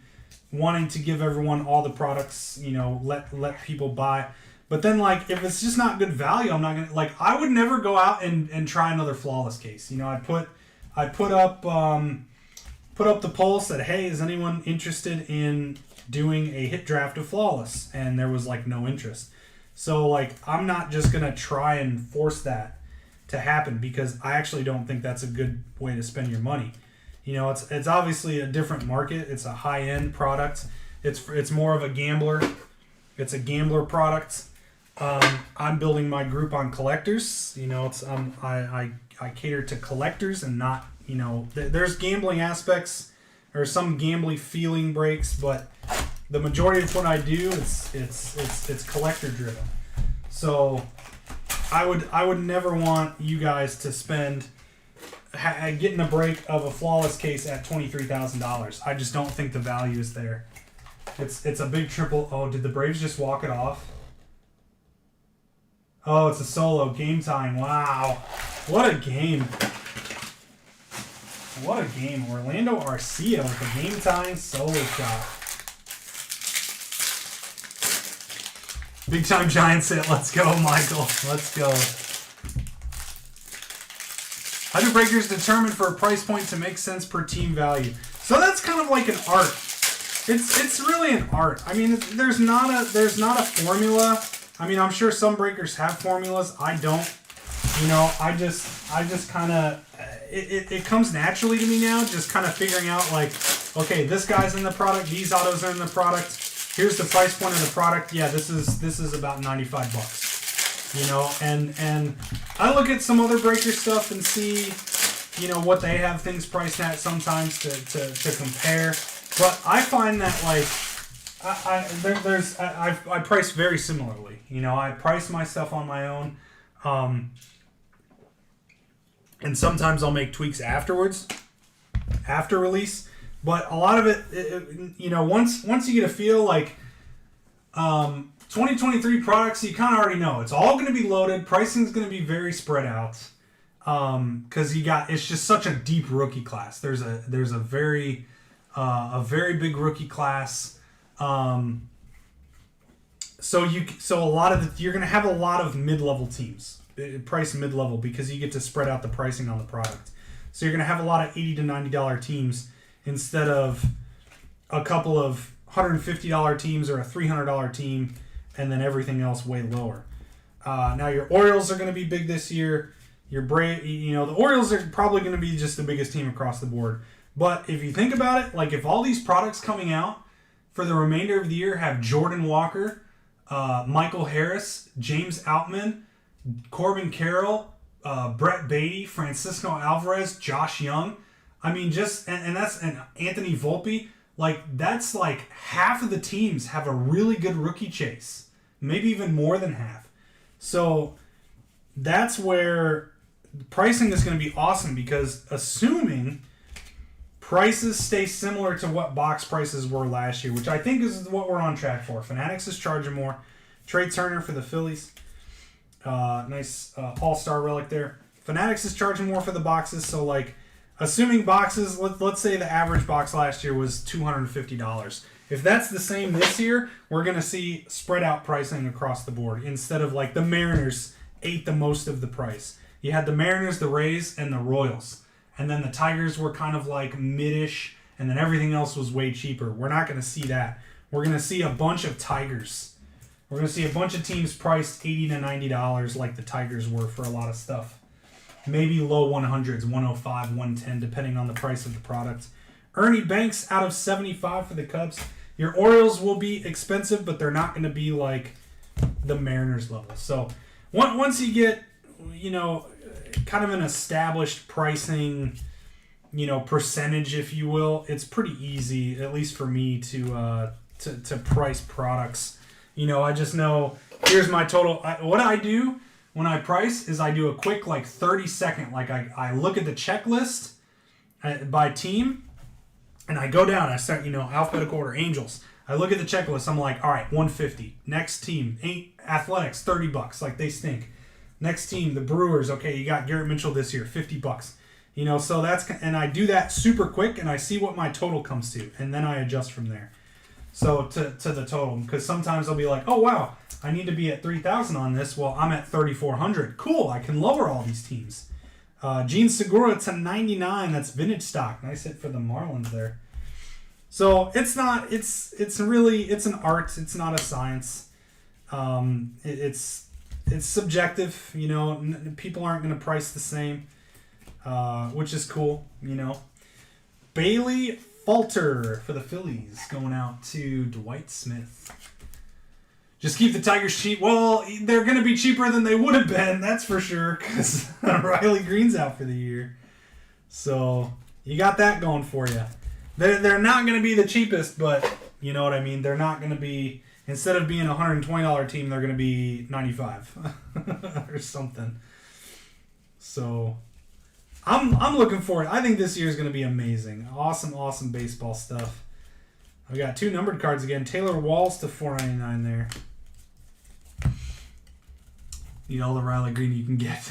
wanting to give everyone all the products, you know, let people buy. But then, like, if it's just not good value, I'm not gonna, like, I would never go out and try another flawless case. You know, I put up the poll, said, hey, is anyone interested in doing a hit draft of flawless? And there was like no interest. So like, I'm not just gonna try and force that to happen because I actually don't think that's a good way to spend your money. You know, it's obviously a different market. It's a high-end product. It's more of a gambler. It's a gambler product. I'm building my group on collectors. You know, it's I cater to collectors and not, you know, there's gambling aspects or some gambling feeling breaks, but the majority of what I do it's collector driven. So I would never want you guys to spend getting a break of a flawless case at $23,000. I just don't think the value is there. It's a big triple. Oh, did the Braves just walk it off? Oh, it's a solo. Game time. Wow. What a game. What a game. Orlando Arcia with a game time solo shot. Big time Giants hit. Let's go, Michael. Let's go. How do breakers determine for a price point to make sense per team value? So that's kind of like an art. It's really an art. I mean, there's not a formula. I mean, I'm sure some breakers have formulas. I don't. You know, I just kind of it comes naturally to me now. Just kind of figuring out like, okay, this guy's in the product. These autos are in the product. Here's the price point of the product. Yeah, this is about $95. You know, and I look at some other breaker stuff and see, you know, what they have things priced at sometimes to compare. But I find that like I price very similarly. You know, I price my stuff on my own, and sometimes I'll make tweaks afterwards, after release. But a lot of it, you know, once you get a feel like 2023 products, you kind of already know it's all going to be loaded. Pricing is going to be very spread out because it's just such a deep rookie class. There's a very big rookie class. So a lot of you're going to have a lot of mid-level teams, price mid-level, because you get to spread out the pricing on the product. So you're going to have a lot of $80 to $90 teams instead of a couple of $150 teams or a $300 team, and then everything else way lower. Now your Orioles are going to be big this year. The Orioles are probably going to be just the biggest team across the board. But if you think about it, like if all these products coming out for the remainder of the year have Jordan Walker, Michael Harris, James Outman, Corbin Carroll, Brett Beatty, Francisco Alvarez, Josh Young. I mean, and Anthony Volpe. Like that's like half of the teams have a really good rookie chase, maybe even more than half. So that's where pricing is going to be awesome, because assuming prices stay similar to what box prices were last year, which I think is what we're on track for. Fanatics is charging more. Trey Turner for the Phillies. Nice all-star relic there. Fanatics is charging more for the boxes, so like assuming boxes, let's say the average box last year was $250. If that's the same this year, we're going to see spread out pricing across the board instead of like the Mariners ate the most of the price. You had the Mariners, the Rays, and the Royals. And then the Tigers were kind of like mid-ish, and then everything else was way cheaper. We're not going to see that. We're going to see a bunch of Tigers. We're going to see a bunch of teams priced $80 to $90 like the Tigers were for a lot of stuff. Maybe low 100s, 105, 110, depending on the price of the product. Ernie Banks out of 75 for the Cubs. Your Orioles will be expensive, but they're not going to be like the Mariners level. So once you get, kind of an established pricing, percentage, if you will, it's pretty easy, at least for me, to price products. I just know here's my total. What I do when I price is I do a quick 30-second, I look at the checklist by team, and I go down. I start alphabetical order. Angels. I look at the checklist. I'm like, all right, 150. Next team, Athletics, $30. Like they stink. Next team, the Brewers. Okay, you got Garrett Mitchell this year, $50. So and I do that super quick, and I see what my total comes to, and then I adjust from there. So to the total, because sometimes I'll be like, oh wow, I need to be at 3,000 on this. Well, I'm at 3,400. Cool, I can lower all these teams. Gene Segura to 99. That's vintage stock. Nice hit for the Marlins there. So it's not. It's an art. It's not a science. It's subjective, people aren't going to price the same, which is cool, Bailey Falter for the Phillies going out to Dwight Smith. Just keep the Tigers cheap. Well, they're going to be cheaper than they would have been, that's for sure, because Riley Green's out for the year. So you got that going for you. They're not going to be the cheapest, but you know what I mean? They're not going to be... Instead of being a $120 team, they're going to be $95 or something. So I'm looking for it. I think this year is going to be amazing. Awesome baseball stuff. We got 2 numbered cards again. Taylor Walls to $4.99 there. Need all the Riley Green you can get.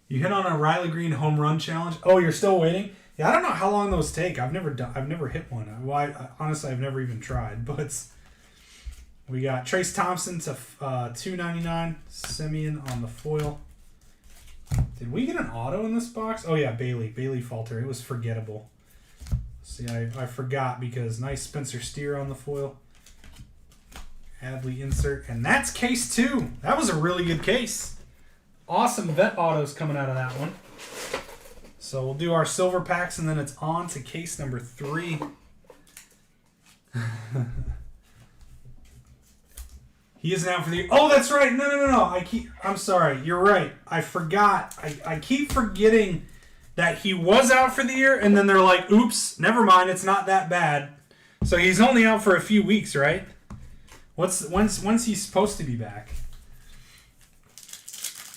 You hit on a Riley Green home run challenge. Oh, you're still waiting? Yeah, I don't know how long those take. I've never hit one. Honestly, I've never even tried, but. We got Trace Thompson to $2.99. Simeon on the foil. Did we get an auto in this box? Oh, yeah, Bailey Falter. It was forgettable. See, I forgot because nice Spencer Steer on the foil. Adley insert. And that's case 2. That was a really good case. Awesome vet autos coming out of that one. So we'll do our silver packs, and then it's on to case number 3. He isn't out for the year. Oh, that's right. No. I'm sorry. You're right. I forgot. I keep forgetting that he was out for the year, and then they're like, oops, never mind. It's not that bad. So he's only out for a few weeks, right? When's he supposed to be back?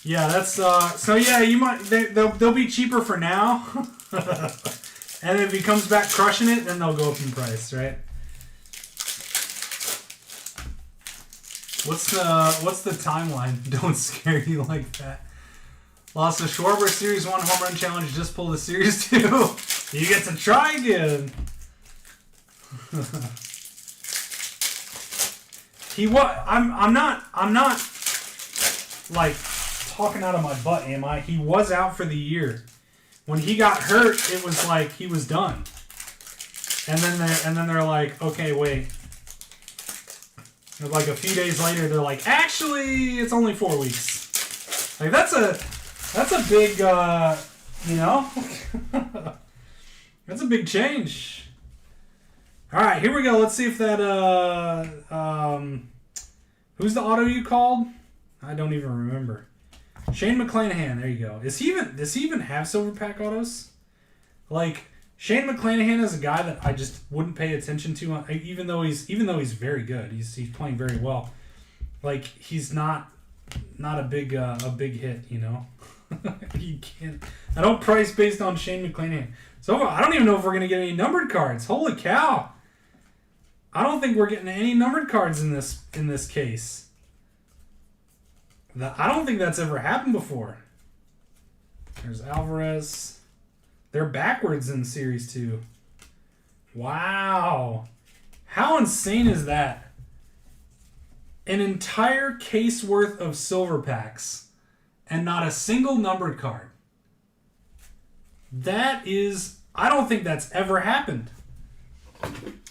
Yeah, that's so yeah, you might they'll be cheaper for now. And if he comes back crushing it, then they'll go up in price, right? What's the timeline? Don't scare you like that. Lost to Schwarber Series 1 home run challenge. Just pulled a Series 2. You get to try again. He was. I'm not like talking out of my butt, am I? He was out for the year. When he got hurt, it was like he was done. And then they're like, okay, wait. And like a few days later, they're like, actually, it's only 4 weeks. Like that's a big, you know, that's a big change. All right, here we go. Let's see if that who's the auto you called? I don't even remember. Shane McClanahan. There you go. Does he even have silver pack autos? Like Shane McClanahan is a guy that I just wouldn't pay attention to, even though he's very good. He's playing very well. Like he's not a big hit, you know. You can't. I don't price based on Shane McClanahan. So I don't even know if we're gonna get any numbered cards. Holy cow! I don't think we're getting any numbered cards in this case. I don't think that's ever happened before. There's Alvarez. They're backwards in Series 2. Wow. How insane is that? An entire case worth of silver packs and not a single numbered card. That is... I don't think that's ever happened.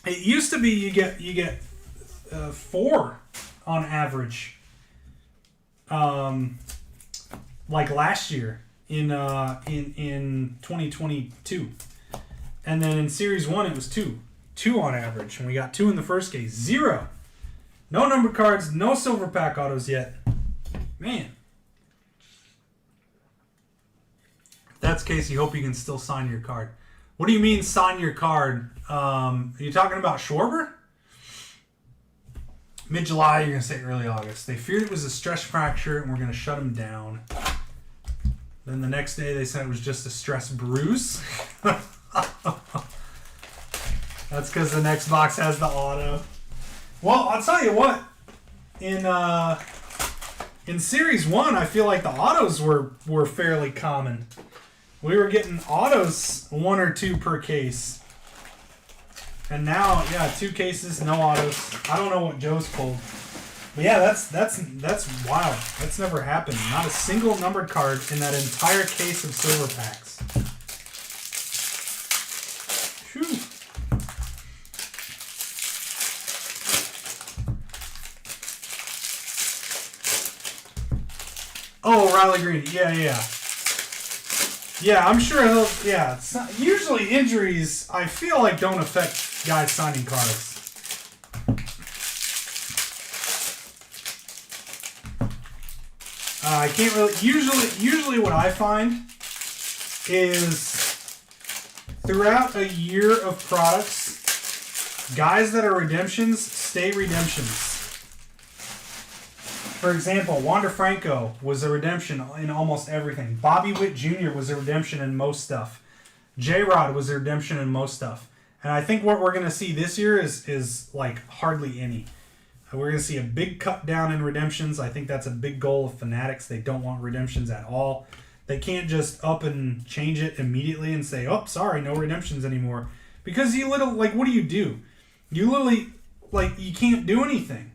It used to be you get 4 on average. Like last year in 2022, and then in Series 1 it was 2 on average, and we got 2 in the first case. 0, no numbered cards, no silver pack autos yet. Man, if that's the case, you hope you can still sign your card. What do you mean sign your card? Are you talking about Schwarber? Mid-July, you're going to say early August. They feared it was a stress fracture and we're going to shut him down. Then the next day they said it was just a stress bruise. That's because the next box has the auto. Well, I'll tell you what. In Series 1, I feel like the autos were fairly common. We were getting autos 1 or 2 per case. And now, yeah, 2 cases, no autos. I don't know what Joe's pulled. But yeah, that's wild. That's never happened. Not a single numbered card in that entire case of silver packs. Whew. Oh, Riley Green. Yeah. Yeah, I'm sure he'll... Yeah, it's not, usually injuries, I feel like, don't affect guys signing cards. I can't really... Usually what I find is throughout a year of products, guys that are redemptions stay redemptions. For example, Wander Franco was a redemption in almost everything. Bobby Witt Jr. was a redemption in most stuff. J-Rod was a redemption in most stuff. And I think what we're going to see this year is like hardly any. We're going to see a big cut down in redemptions. I think that's a big goal of Fanatics. They don't want redemptions at all. They can't just up and change it immediately and say, oh, sorry, no redemptions anymore. Because what do? You literally, you can't do anything.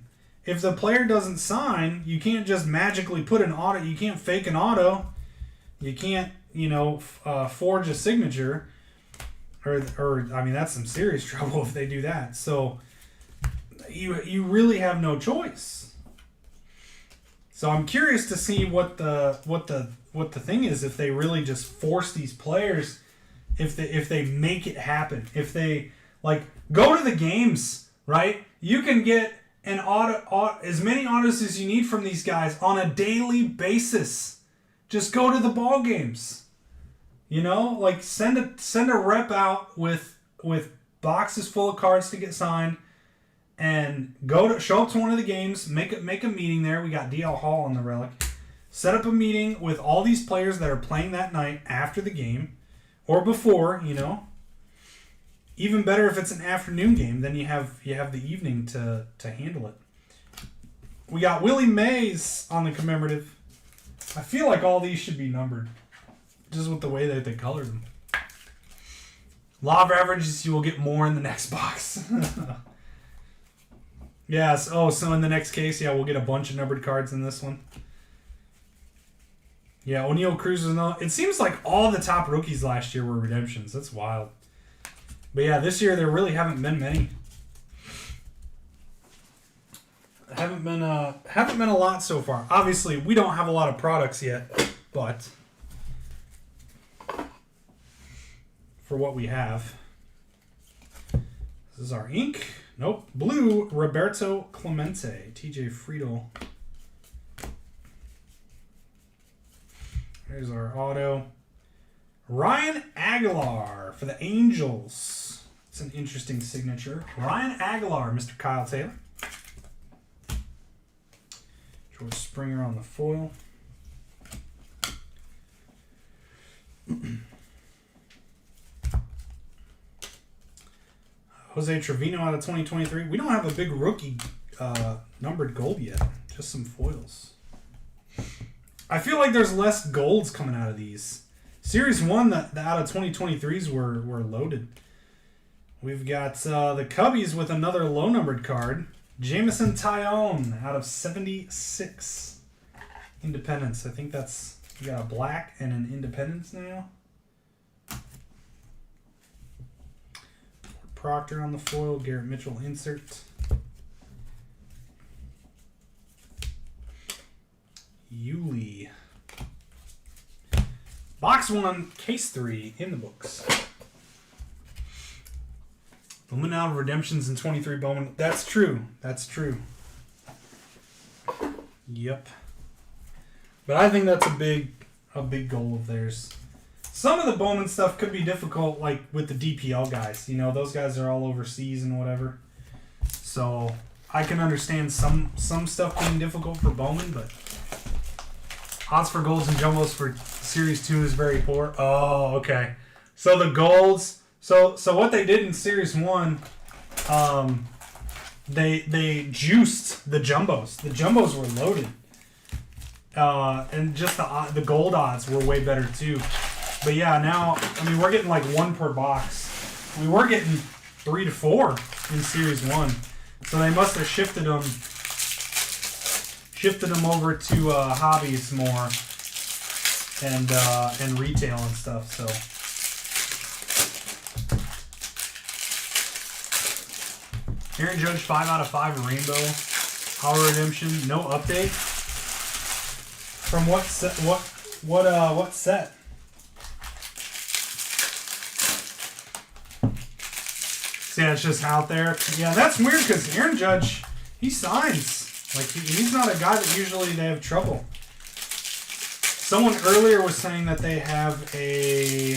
If the player doesn't sign, you can't just magically put an auto. You can't fake an auto. You can't, forge a signature. Or I mean, that's some serious trouble if they do that. So you really have no choice. So I'm curious to see what the thing is, if they really just force these players, if they make it happen, if they go to the games, right? You can get an auto, as many autos as you need from these guys on a daily basis. Just go to the ball games. Send a rep out with boxes full of cards to get signed, and show up to one of the games. Make a meeting there. We got DL Hall on the relic. Set up a meeting with all these players that are playing that night after the game, or before. Even better if it's an afternoon game, then you have the evening to handle it. We got Willie Mays on the commemorative. I feel like all these should be numbered, just with the way that they colored them. Law of averages, you will get more in the next box. Yes. Oh, so in the next case, yeah, we'll get a bunch of numbered cards in this one. Yeah, O'Neal Cruz was no. It seems like all the top rookies last year were redemptions. That's wild. But yeah, this year there really haven't been many. Haven't been a lot so far. Obviously, we don't have a lot of products yet, but for what we have, this is our ink. Nope, blue Roberto Clemente, TJ Friedel. Here's our auto. Ryan Aguilar for the Angels. It's an interesting signature. Ryan Aguilar, Mr. Kyle Taylor. George Springer on the foil. Jose Trevino out of 2023. We don't have a big rookie numbered gold yet. Just some foils. I feel like there's less golds coming out of these. Series 1, the out of 2023s were loaded. We've got the Cubbies with another low-numbered card. Jameson Taillon out of 76. Independence. I think that's... We got a black and an Independence now. Proctor on the foil. Garrett Mitchell insert. Yuli. Box 1, case 3 in the books. Bowman out of redemptions in 23 Bowman. That's true. That's true. Yep. But I think that's a big goal of theirs. Some of the Bowman stuff could be difficult, like with the DPL guys. You know, those guys are all overseas and whatever. So I can understand some stuff being difficult for Bowman, but odds for golds and jumbos for Series 2 is very poor. Oh, okay. So the golds... So what they did in Series 1, they juiced the jumbos. The jumbos were loaded. And just the gold odds were way better too. But yeah, now, I mean, we're getting like 1 per box. We were getting 3 to 4 in Series 1. So they must have shifted them over to hobbies more and retail and stuff. So Aaron Judge 5 out of 5 rainbow Power Redemption. No update. From what set? What set? So yeah, it's just out there. Yeah, that's weird because Aaron Judge, he signs. Like he's not a guy that usually they have trouble. Someone earlier was saying that they have a.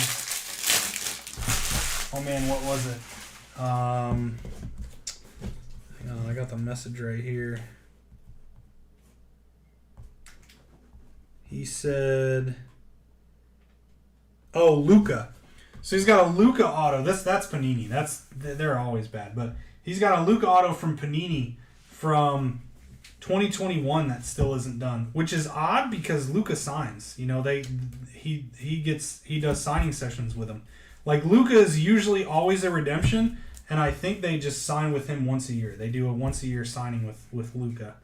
Oh man, what was it? Hang on, I got the message right here. He said, "Oh, Luca." So he's got a Luca auto. That's Panini. They're always bad, but he's got a Luca auto from Panini from 2021 that still isn't done, which is odd because Luca signs. You know, he does signing sessions with him. Like Luca is usually always a redemption, and I think they just sign with him once a year. They do a once a year signing with Luca.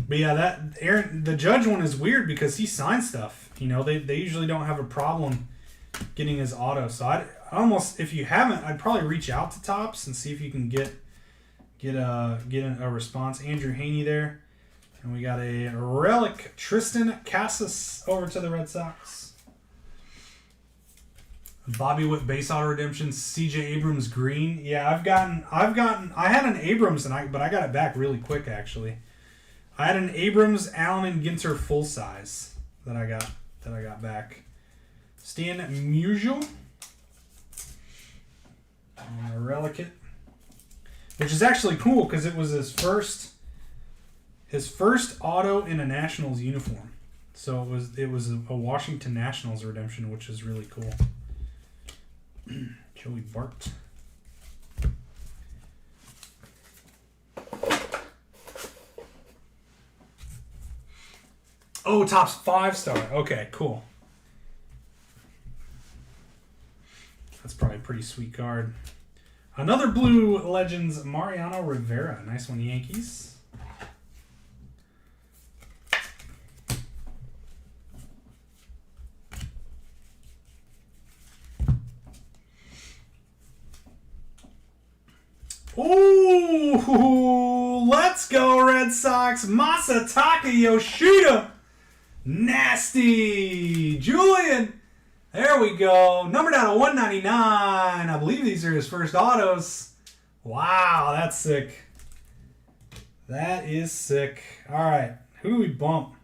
But yeah, the Judge one is weird because he signs stuff. You know, they usually don't have a problem getting his auto. So I almost, if you haven't, I'd probably reach out to Topps and see if you can get a response. Andrew Haney there, and we got a relic Tristan Casas over to the Red Sox. Bobby Witt base auto redemption. C.J. Abrams green. Yeah, I had an Abrams but I got it back really quick actually. I had an Abrams, Allen, and Ginter full size that I got back. Stan Musial on a Relicate, which is actually cool because it was his first auto in a Nationals uniform. So it was a Washington Nationals redemption, which is really cool. Joey Bart. Oh, Topps 5-star. Okay, cool. That's probably a pretty sweet card. Another Blue Legends, Mariano Rivera. Nice one, Yankees. Ooh, let's go, Red Sox. Masataka Yoshida. Nasty. Julian. There we go. Numbered out of 199. I believe these are his first autos. Wow, that's sick. That is sick. All right, who do we bump?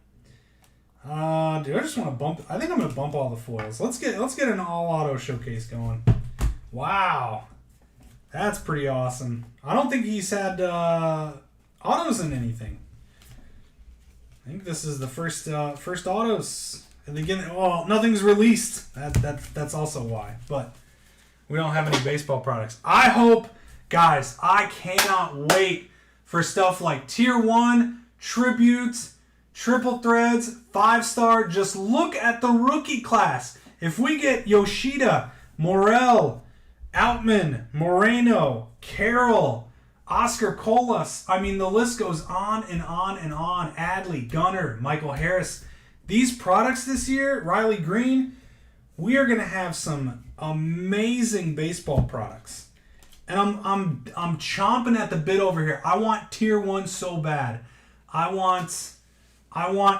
Do I just want to bump? I think I'm gonna bump all the foils. Let's get an all auto showcase going. Wow. That's pretty awesome. I don't think he's had autos in anything. I think this is the first autos. And again, well, nothing's released. That's also why. But we don't have any baseball products. I hope, guys, I cannot wait for stuff like Tier 1, Tributes, Triple Threads, 5-star. Just look at the rookie class. If we get Yoshida, Morel, Outman, Moreno, Carroll, Oscar Colas. I mean, the list goes on and on and on. Adley, Gunnar, Michael Harris. These products this year, Riley Green, we are going to have some amazing baseball products. And I'm chomping at the bit over here. I want Tier 1 so bad. I want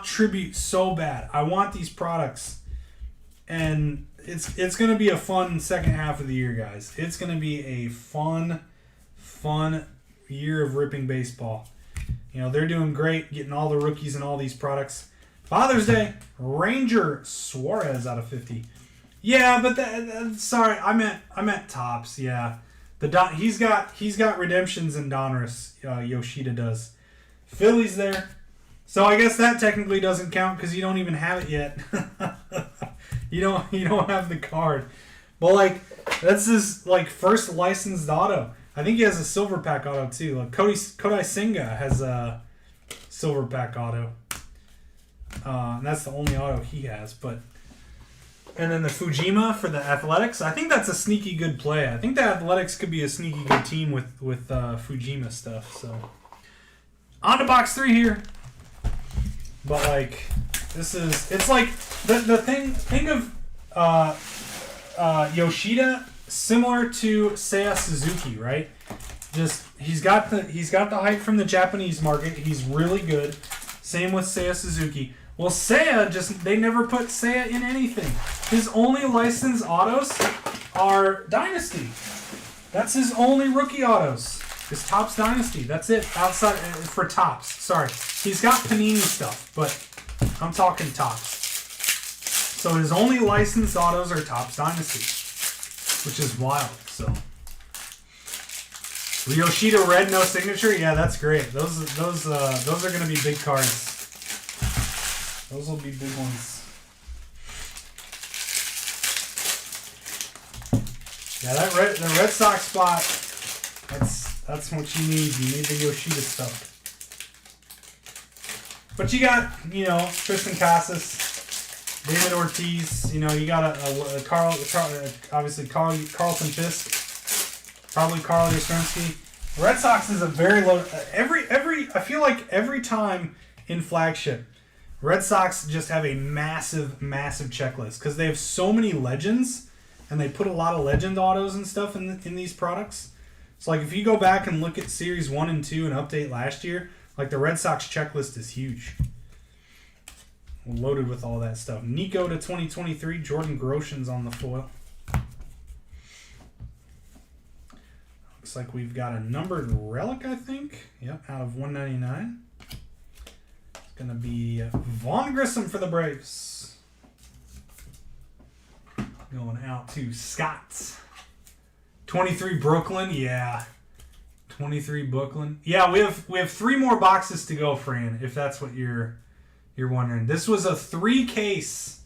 Tribute so bad. I want these products. And it's going to be a fun second half of the year, guys. It's going to be a fun year of ripping baseball. You know, they're doing great getting all the rookies and all these products. Father's Day, Ranger Suarez out of 50. Yeah, but sorry, I meant Topps. Yeah, he's got redemptions in Donruss. Yoshida does. Phillies there, so I guess that technically doesn't count because you don't even have it yet. You don't have the card, but like that's his like first licensed auto. I think he has a silver pack auto too. Like Kodai Senga has a silver pack auto. And that's the only auto he has. And then the Fujima for the Athletics. I think that's a sneaky good play. I think the Athletics could be a sneaky good team with Fujima stuff. So on to box 3 here. But like it's like the thing. Think of Yoshida similar to Seiya Suzuki, right? Just he's got the hype from the Japanese market. He's really good. Same with Seiya Suzuki. Well, Seiya they never put Seiya in anything. His only licensed autos are Dynasty. That's his only rookie autos. Is Topps Dynasty. That's it. Outside for Topps. Sorry, he's got Panini stuff, but I'm talking Topps. So his only licensed autos are Topps Dynasty, which is wild. So Yoshida red, no signature. Yeah, that's great. Those are going to be big cards. Those will be big ones. Yeah, the Red Sox spot. That's what you need. You need the Yoshida stuff. But you got, Tristan Casas, David Ortiz. You got obviously Carlton Fisk, probably Carl Yastrzemski. Red Sox is a very low. I feel like every time in flagship, Red Sox just have a massive checklist because they have so many legends, and they put a lot of legend autos and stuff in these products. So like if you go back and look at Series 1 and 2 and update last year, like the Red Sox checklist is huge. Loaded with all that stuff. Nico to 2023, Jordan Groshans on the foil. Looks like we've got a numbered relic, I think. Yep, out of 199. It's going to be Vaughn Grissom for the Braves. Going out to Scott. 23 Brooklyn, yeah. 23 Brooklyn. Yeah, we have 3 more boxes to go, Fran, if that's what you're wondering. This was a 3-case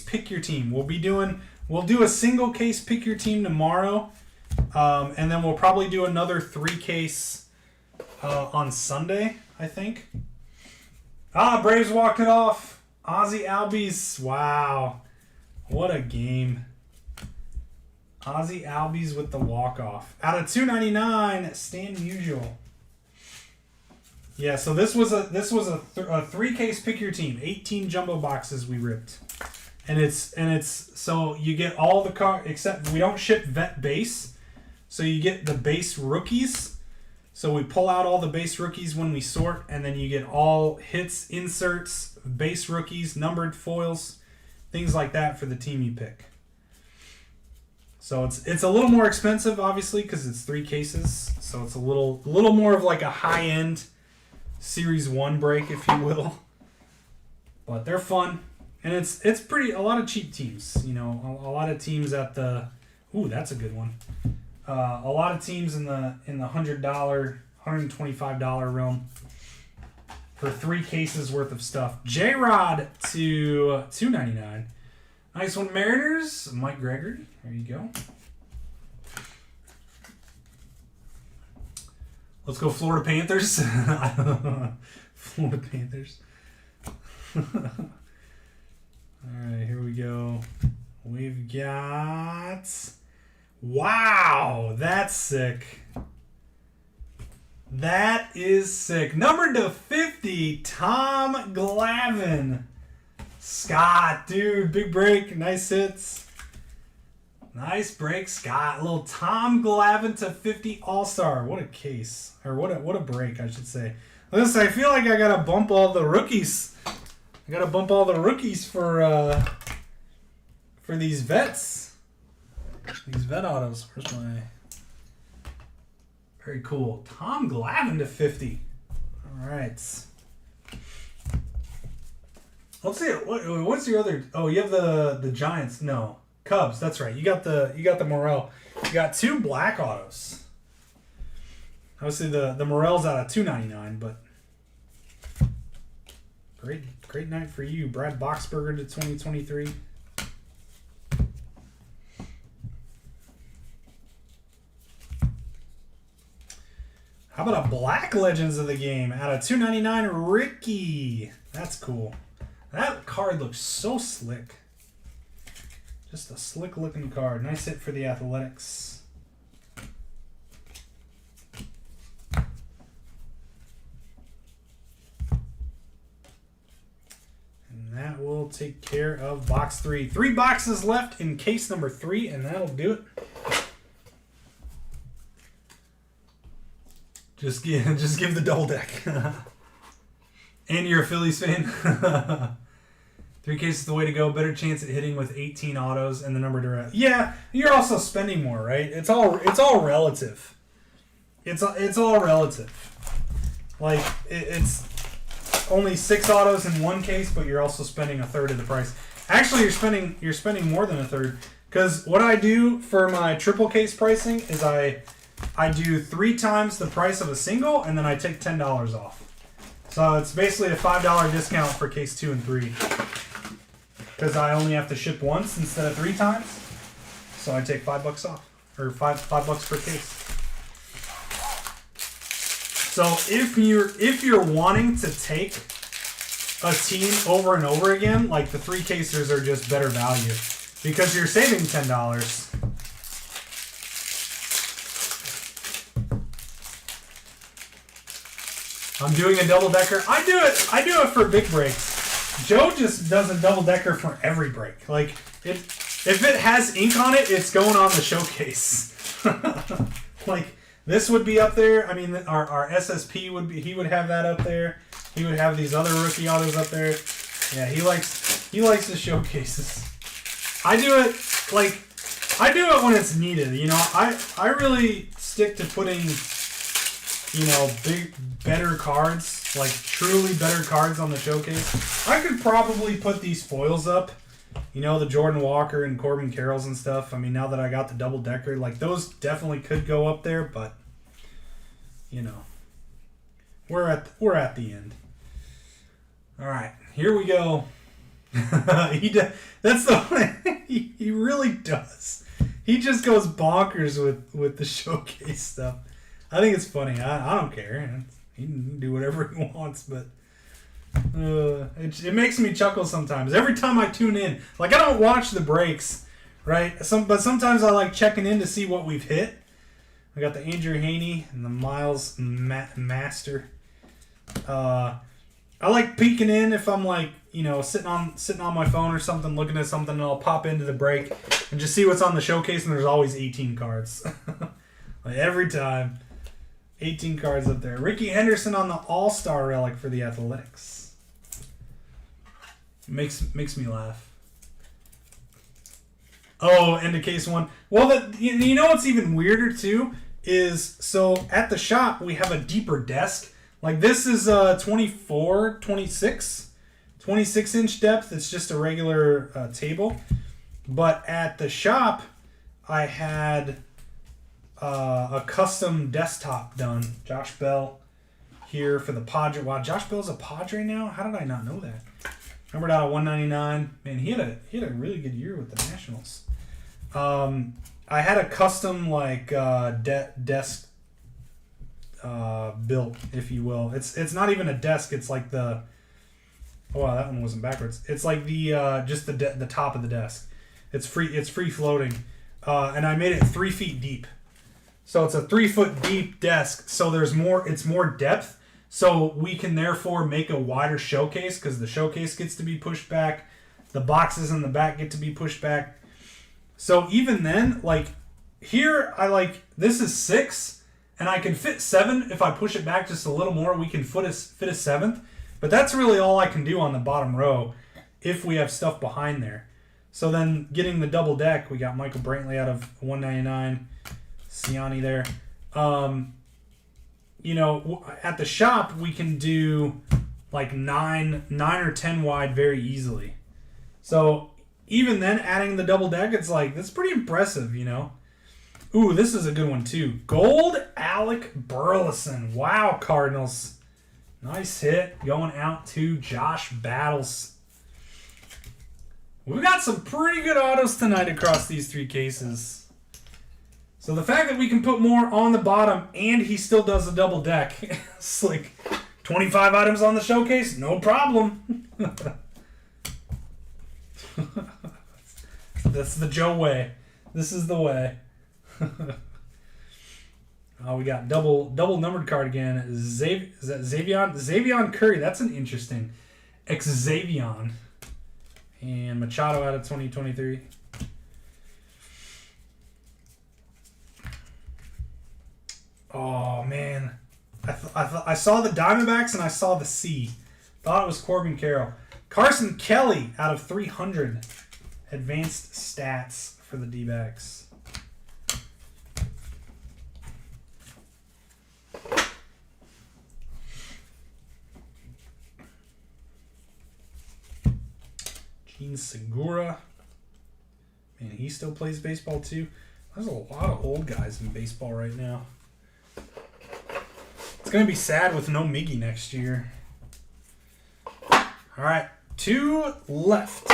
pick your team. We'll do a single case pick your team tomorrow. And then we'll probably do another 3-case on Sunday, I think. Braves walked it off. Ozzy Albies. Wow. What a game. Ozzy Albies with the walk-off. Out of $2.99, Stan Musial. Yeah, so this was a 3-case pick your team. 18 jumbo boxes we ripped. And it's so you get all the car except we don't ship vet base. So you get the base rookies. So we pull out all the base rookies when we sort, and then you get all hits, inserts, base rookies, numbered foils, things like that for the team you pick. So it's a little more expensive, obviously, because it's 3 cases. So it's a little more of like a high-end Series 1 break, if you will. But they're fun. And it's pretty, a lot of cheap teams. You know, a lot of teams at the, ooh, that's a good one. A lot of teams in the $100, $125 realm for 3 cases worth of stuff. J-Rod to $2.99. Nice one, Mariners. Mike Gregory. There you go. Let's go Florida Panthers. Florida Panthers. All right, here we go. We've got... Wow, that's sick. That is sick. Number to 50, Tom Glavine. Scott, dude, big break, nice hits. Nice break, Scott. A little Tom Glavine to 50 All-Star. What a case. Or what a break, I should say. Listen, I feel like I gotta bump all the rookies. I gotta bump all the rookies for these vets. These vet autos. Where's my... Very cool. Tom Glavine to 50. All right. Let's see. What's your other? Oh, you have the Giants. No, Cubs. That's right. You got the Morel. You got 2 black autos. Obviously the Morel's out of $2.99, but great night for you, Brad Boxberger to 2023. How about a Black Legends of the Game out of $2.99, Ricky? That's cool. That card looks so slick. Just a slick looking card. Nice hit for the Athletics. And that will take care of box 3. 3 boxes left in case number 3, and that'll do it. Just give the double deck. And you're a Phillies fan. 3 cases the way to go. Better chance at hitting with 18 autos and the number direct. Yeah, you're also spending more, right? It's all relative. It's all relative. Like it's only 6 autos in 1 case, but you're also spending a third of the price. Actually, you're spending more than a third, because what I do for my triple case pricing is I do 3 times the price of a single, and then I take $10 off. So it's basically a $5 discount for case 2 and 3, because I only have to ship once instead of 3 times. So I take $5 off, or $5 per case. So if you're wanting to take a team over and over again, like the 3 casers are just better value because you're saving $10. I'm doing a double decker. I do it for big breaks. Joe just does a double decker for every break. Like if it has ink on it, it's going on the showcase. Like this would be up there. I mean, our SSP would be. He would have that up there. He would have these other rookie autos up there. Yeah, he likes the showcases. I do it when it's needed. You know, I really stick to putting, you know, better cards, like truly better cards on the showcase. I could probably put these foils up, you know, the Jordan Walker and Corbin Carrolls and stuff. I mean, now that I got the double decker, like those definitely could go up there, but you know, we're at the end. All right, here we go. That's the one. He really does. He just goes bonkers with the showcase stuff. I think it's funny. I don't care. He can do whatever he wants, but it makes me chuckle sometimes. Every time I tune in, like I don't watch the breaks right? But sometimes I like checking in to see what we've hit. I got the Andrew Haney and the Miles Master. I like peeking in if I'm like, you know, sitting on my phone or something, looking at something, and I'll pop into the break and just see what's on the showcase, and there's always 18 cards. Like every time. 18 cards up there. Ricky Henderson on the All-Star relic for the Athletics. Makes me laugh. Oh, and a case one. Well, you know what's even weirder too is, so at the shop we have a deeper desk. Like this is 26 inch depth. It's just a regular table. But at the shop I had a custom desktop done. Josh Bell here for the Padre. Wow, Josh Bell's a Padre now? How did I not know that? Numbered out of 199. Man, he had a really good year with the Nationals. I had a custom like desk built, if you will. It's not even a desk. It's like the wow, that one wasn't backwards. It's like the just the top of the desk. It's free floating, and I made it 3 feet deep. So it's a 3 foot deep desk. So it's more depth. So we can therefore make a wider showcase because the showcase gets to be pushed back. The boxes in the back get to be pushed back. So even then, like here, this is 6 and I can fit 7. If I push it back just a little more, we can fit a 7th. But that's really all I can do on the bottom row if we have stuff behind there. So then getting the double deck, we got Michael Brantley out of 199. Siani there. You know, at the shop we can do like 9 or 10 wide very easily. So even then, adding the double deck, it's like that's pretty impressive, you know. Ooh, this is a good one too. Gold Alec Burleson. Wow, Cardinals. Nice hit going out to Josh Battles. We've got some pretty good autos tonight across these 3 cases. So the fact that we can put more on the bottom and he still does a double deck, it's like 25 items on the showcase, no problem. That's the Joe way. This is the way. Oh, we got double numbered card again. Is that Xavion? Xavion Curry. That's an interesting. Xavion. And Machado out of 2023. Oh, man. I saw the Diamondbacks and I saw the C. Thought it was Corbin Carroll. Carson Kelly out of 300. Advanced stats for the D-backs. Gene Segura. Man, he still plays baseball too. There's a lot of old guys in baseball right now. It's going to be sad with no Miggy next year. All right, 2 left.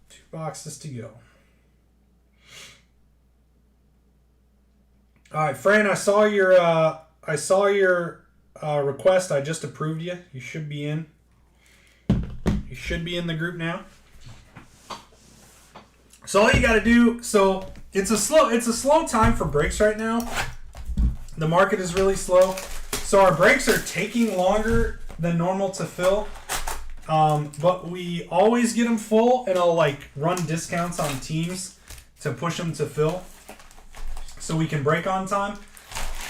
2 boxes to go. All right, Fran, I saw your request. I just approved you. You should be in. You should be in the group now. So all you got to do. So it's a slow time for breaks right now. The market is really slow, so our breaks are taking longer than normal to fill. But we always get them full, and I'll like run discounts on teams to push them to fill, so we can break on time.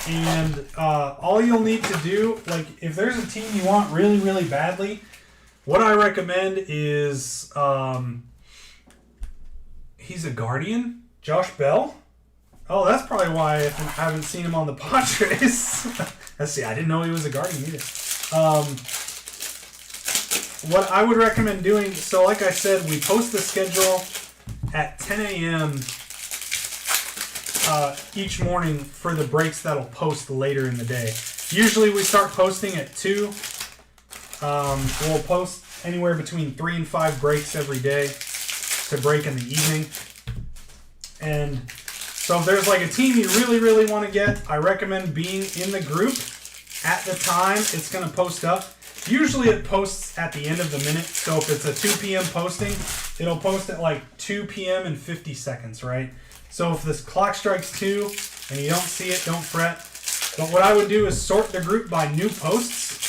And all you'll need to do, like if there's a team you want really, really badly, what I recommend is he's a Guardian, Josh Bell. Oh, that's probably why I haven't seen him on the Padres. Let's see, I didn't know he was a Guardian either. What I would recommend doing, so like I said, we post the schedule at 10 a.m. Each morning for the breaks that'll post later in the day. Usually we start posting at 2. We'll post anywhere between 3 and 5 breaks every day to break in the evening. And so if there's like a team you really, really want to get, I recommend being in the group at the time it's going to post up. Usually it posts at the end of the minute. So if it's a 2 p.m. posting, it'll post at like 2 p.m. and 50 seconds, right? So if this clock strikes 2 and you don't see it, don't fret. But what I would do is sort the group by new posts.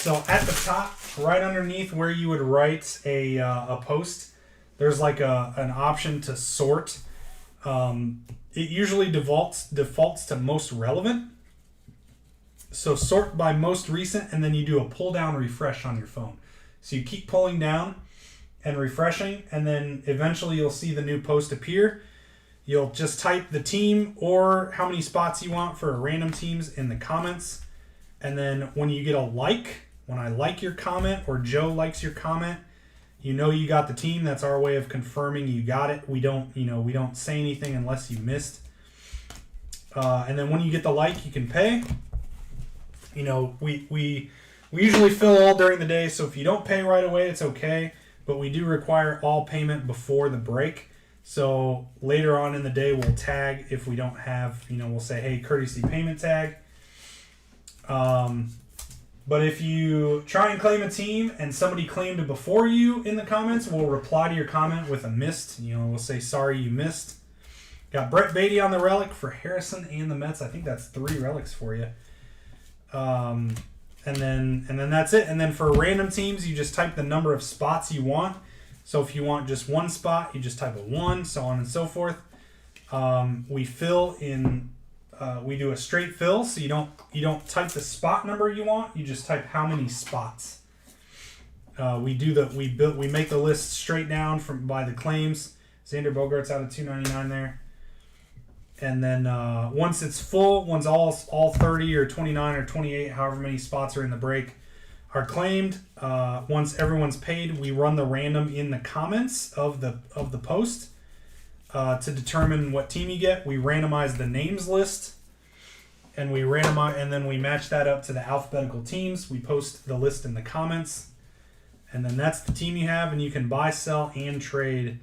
So at the top, right underneath where you would write a post, there's like an option to sort. It usually defaults to most relevant. So sort by most recent, and then you do a pull down refresh on your phone. So you keep pulling down and refreshing, and then eventually you'll see the new post appear. You'll just type the team or how many spots you want for random teams in the comments. And then when you get a like, when I like your comment or Joe likes your comment, you know you got the team. That's our way of confirming you got it. We don't say anything unless you missed. And then when you get the like, you can pay. We usually fill all during the day, so if you don't pay right away, it's okay. But we do require all payment before the break. So later on in the day, we'll tag if we don't have, we'll say, hey, courtesy payment tag. But if you try and claim a team and somebody claimed it before you in the comments, we'll reply to your comment with a missed. We'll say, sorry you missed. Got Brett Beatty on the relic for Harrison and the Mets. I think that's 3 relics for you. And then that's it. And then for random teams, you just type the number of spots you want. So if you want just 1 spot, you just type a 1, so on and so forth. We fill in. We do a straight fill, so you don't type the spot number you want. You just type how many spots. We make the list straight down by the claims. Xander Bogaerts out of 299 there. And then once it's full, once all 30 or 29 or 28, however many spots are in the break, are claimed. Once everyone's paid, we run the random in the comments of the post to determine what team you get. We randomize the names list, and then we match that up to the alphabetical teams. We post the list in the comments, and then that's the team you have, and you can buy, sell, and trade.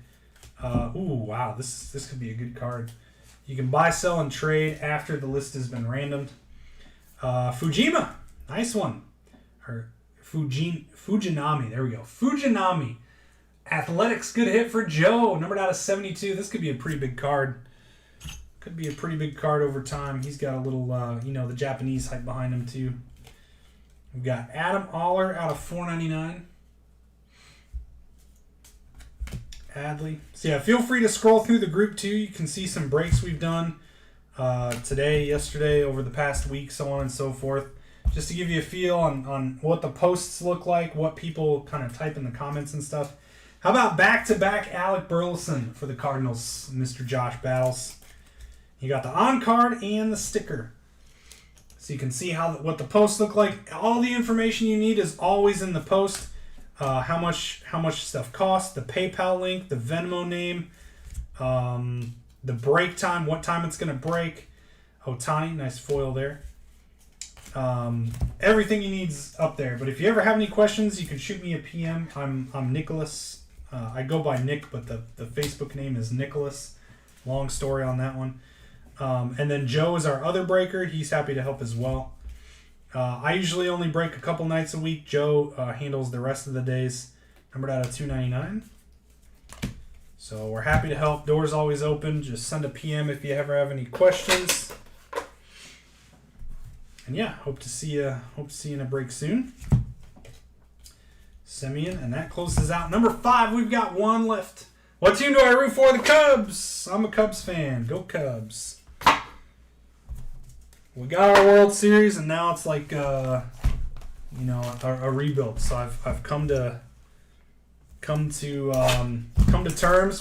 Wow, this could be a good card. You can buy, sell, and trade after the list has been randomed. Fujima, nice one. Or Fujinami, there we go. Fujinami. Athletics, good hit for Joe. Numbered out of 72. This could be a pretty big card. Could be a pretty big card over time. He's got a little, the Japanese hype behind him too. We've got Adam Aller out of 499. Adley. So yeah, feel free to scroll through the group too. You can see some breaks we've done today, yesterday, over the past week, so on and so forth. Just to give you a feel on what the posts look like, what people kind of type in the comments and stuff. How about back-to-back Alec Burleson for the Cardinals, Mr. Josh Battles? You got the on-card and the sticker. So you can see what the posts look like. All the information you need is always in the post. How much stuff costs, the PayPal link, the Venmo name, the break time, what time it's going to break. Otani, nice foil there. Everything you need's up there. But if you ever have any questions, you can shoot me a PM. I'm Nicholas. I go by Nick, but the Facebook name is Nicholas. Long story on that one. And then Joe is our other breaker. He's happy to help as well. I usually only break a couple nights a week. Joe handles the rest of the days. Numbered out of 299. So we're happy to help. Doors always open. Just send a PM if you ever have any questions. And yeah, hope to see you in a break soon. Simeon, and that closes out number 5. We've got 1 left. What team do I root for? The Cubs. I'm a Cubs fan. Go Cubs. We got our World Series, and now it's like a rebuild. So I've come to terms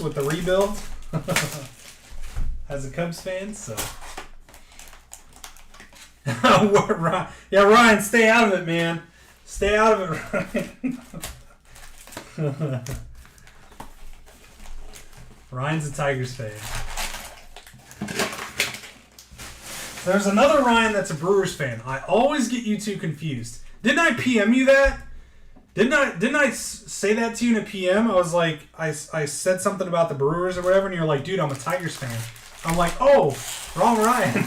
with the rebuild as a Cubs fan. So yeah, Ryan, stay out of it, man. Stay out of it, Ryan. Ryan's a Tigers fan. There's another Ryan that's a Brewers fan. I always get you two confused. Didn't I PM you that? Didn't I say that to you in a PM? I was like, I said something about the Brewers or whatever, and you're like, dude, I'm a Tigers fan. I'm like, oh, wrong Ryan.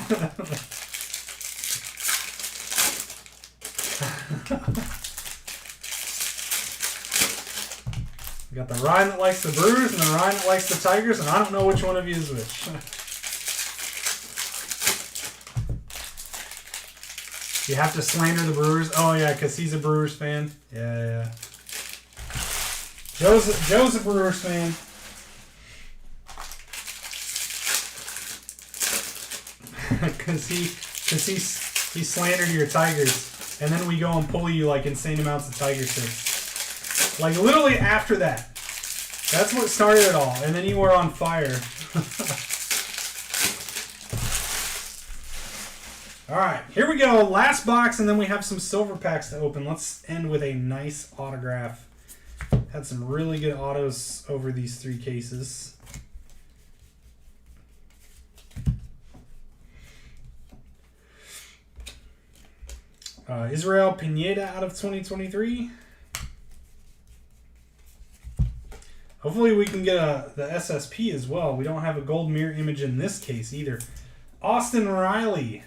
We got the Ryan that likes the Brewers and the Ryan that likes the Tigers, and I don't know which one of you is which. You have to slander the Brewers? Oh, yeah, because he's a Brewers fan. Yeah. Joe's a Brewers fan. Because he slandered your Tigers, and then we go and pull you like insane amounts of Tiger shit. Like literally after that. That's what started it all, and then you were on fire. All right, here we go. Last box, and then we have some silver packs to open. Let's end with a nice autograph. Had some really good autos over these 3 cases. Israel Pineda out of 2023. Hopefully we can get the SSP as well. We don't have a gold mirror image in this case either. Austin Riley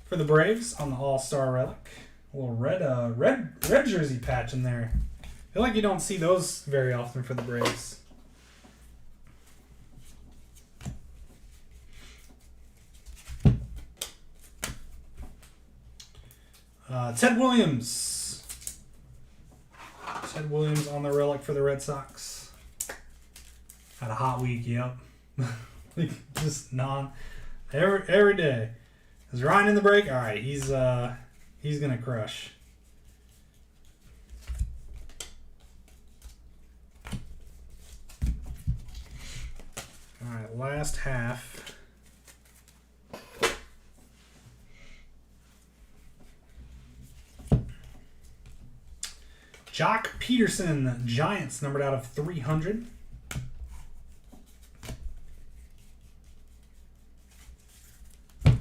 for the Braves on the All-Star relic. A little red jersey patch in there. I feel like you don't see those very often for the Braves. Ted Williams. Ted Williams on the relic for the Red Sox. Had a hot week, yep. Just every day. Is Ryan in the break? All right, he's gonna crush. All right, last half. Jock Peterson, Giants, numbered out of 300. All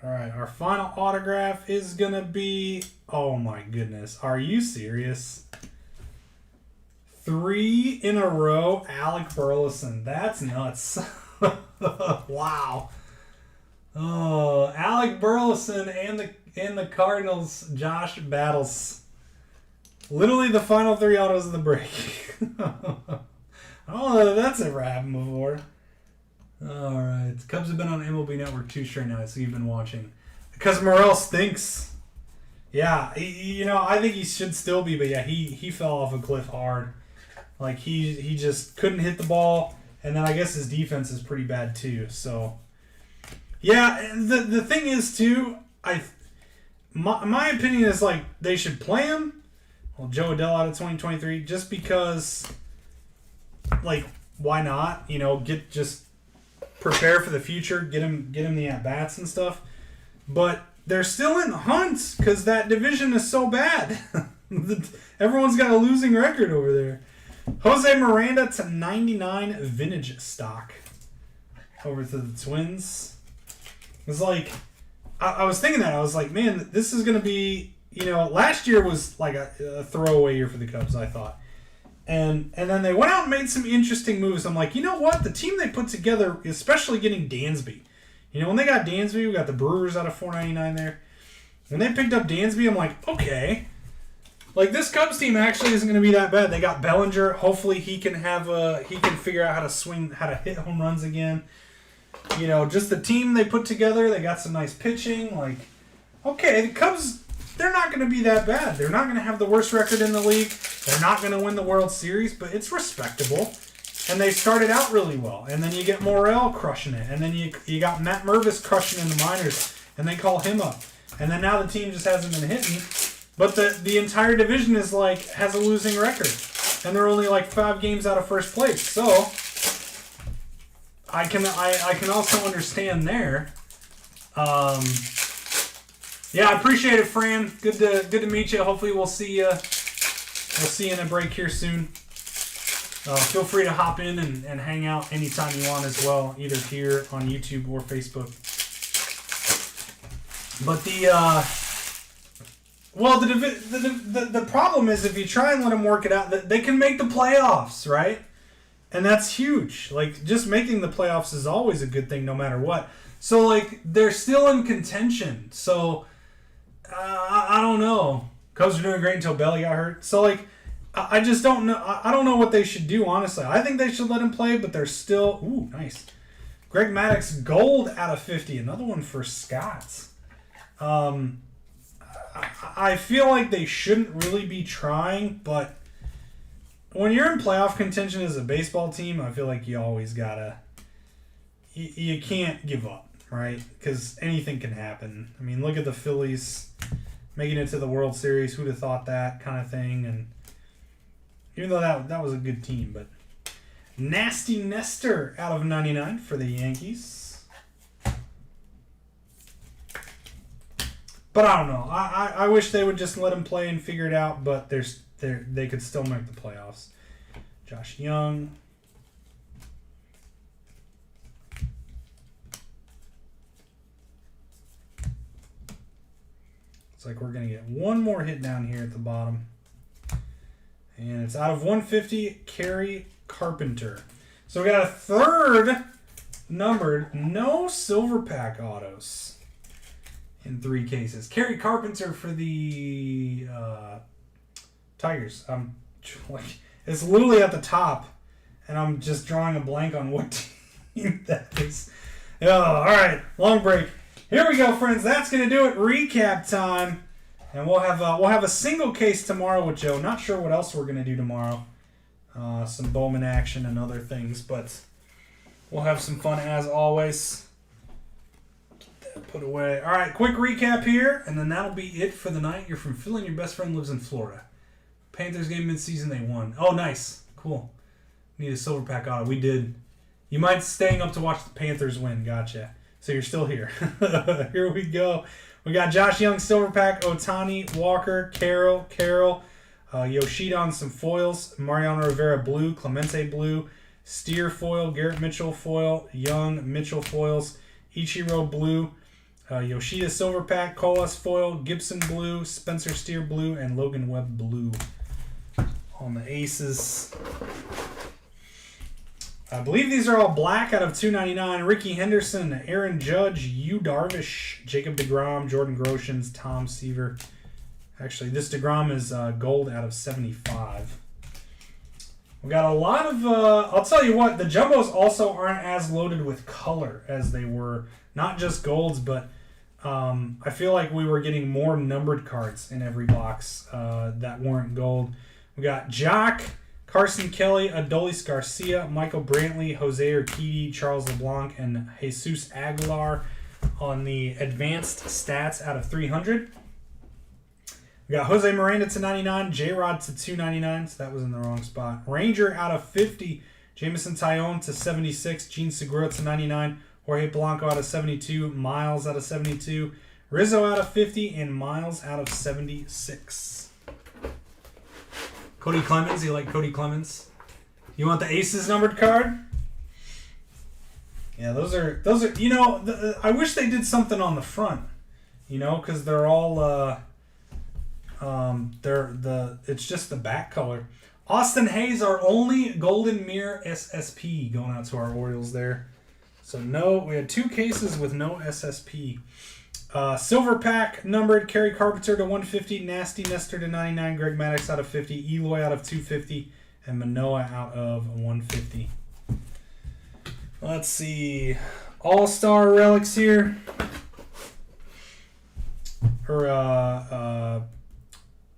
right, our final autograph is going to be, oh my goodness, are you serious? 3 in a row, Alec Burleson. That's nuts. Wow. Oh, Alec Burleson and the Cardinals, Josh Battles. Literally the final 3 autos of the break. I don't know if that's ever happened before. All right. Cubs have been on MLB Network 2 straight now, so you've been watching. Because Morel stinks. Yeah, I think he should still be, but yeah, he fell off a cliff hard. Like, he just couldn't hit the ball, and then I guess his defense is pretty bad too, so... Yeah, the thing is, too, my opinion is, like, they should play him. Well, Joe Adell out of 2023, just because, like, why not? Just prepare for the future, get him the at-bats and stuff. But they're still in the hunt because that division is so bad. Everyone's got a losing record over there. Jose Miranda to 99 vintage stock over to the Twins. It was like, I was thinking that. I was like, man, this is going to be, last year was like a throwaway year for the Cubs, I thought. And then they went out and made some interesting moves. I'm like, you know what? The team they put together, especially getting Dansby. When they got Dansby, we got the Brewers out of $4.99 there. When they picked up Dansby, I'm like, okay. Like, this Cubs team actually isn't going to be that bad. They got Bellinger. Hopefully he can figure out how to hit home runs again. Just the team they put together, they got some nice pitching. Like, okay, the Cubs, they're not going to be that bad. They're not going to have the worst record in the league. They're not going to win the World Series, but it's respectable. And they started out really well. And then you get Morel crushing it. And then you got Matt Mervis crushing in the minors. And they call him up. And then now the team just hasn't been hitting. But the entire division is has a losing record. And they're only 5 games out of first place. So I can also understand there. Yeah, I appreciate it, Fran. Good to meet you. Hopefully we'll see you. We'll see you in a break here soon. Feel free to hop in and hang out anytime you want as well, either here on YouTube or Facebook. But the problem is if you try and let them work it out, they can make the playoffs, right? And that's huge. Just making the playoffs is always a good thing no matter what. So, they're still in contention. So, I don't know. Cubs were doing great until Belly got hurt. So, like, I just don't know. I don't know what they should do, honestly. I think they should let him play, but they're still... Ooh, nice. Greg Maddux, gold out of 50. Another one for Scott's. I feel like they shouldn't really be trying, but when you're in playoff contention as a baseball team, I feel like you always gotta... You can't give up, right? Because anything can happen. I mean, look at the Phillies making it to the World Series. Who'd have thought that kind of thing? And even though that was a good team, but Nasty Nestor out of 99 for the Yankees. But I don't know. I wish they would just let him play and figure it out, but they could still make the playoffs. Josh Young. Looks like we're going to get one more hit down here at the bottom. And it's out of 150, Kerry Carpenter. So we got a third numbered, no silver pack autos in 3 cases. Kerry Carpenter for the Tigers. It's literally at the top, and I'm just drawing a blank on what team that is. Oh, all right, long break. Here we go, friends. That's going to do it. Recap time. And we'll have a single case tomorrow with Joe. Not sure what else we're going to do tomorrow. Some Bowman action and other things, but we'll have some fun as always. Get that put away. All right, quick recap here, and then that'll be it for the night. You're from Philly, and your best friend lives in Florida. Panthers game midseason, they won. Oh, nice. Cool. Need a silver pack auto. We did. You might staying up to watch the Panthers win. Gotcha. So you're still here. Here we go. We got Josh Young, silver pack, Otani, Walker, Carroll, Yoshida on some foils, Mariano Rivera blue, Clemente blue, Steer foil, Garrett Mitchell foil, Young, Mitchell foils, Ichiro blue, Yoshida silver pack, Colas foil, Gibson blue, Spencer Steer blue, and Logan Webb blue on the aces. I believe these are all black out of 299. Ricky Henderson, Aaron Judge, Yu Darvish, Jacob deGrom, Jordan Groshans, Tom Seaver. Actually, this deGrom is gold out of 75. We got a lot of... I'll tell you what, the Jumbos also aren't as loaded with color as they were. Not just golds, but I feel like we were getting more numbered cards in every box that weren't gold. We got Jock, Carson Kelly, Adolis Garcia, Michael Brantley, Jose Urquidy, Charles LeBlanc, and Jesus Aguilar on the advanced stats out of 300. We got Jose Miranda to 99, J-Rod to 299, so that was in the wrong spot. Ranger out of 50, Jameson Taillon to 76, Gene Segura to 99, Jorge Polanco out of 72, Miles out of 72, Rizzo out of 50, and Miles out of 76. Cody Clemens, you like Cody Clemens? You want the Aces numbered card? Yeah, those are. You know, I wish they did something on the front. You know, because they're all. It's just the back color. Austin Hayes, our only Golden Mirror SSP, going out to our Orioles there. So no, we had 2 cases with no SSP. Silver pack numbered, Kerry Carpenter to 150, Nasty Nestor to 99, Greg Maddux out of 50, Eloy out of 250, and Manoah out of 150. Let's see. All-Star relics here.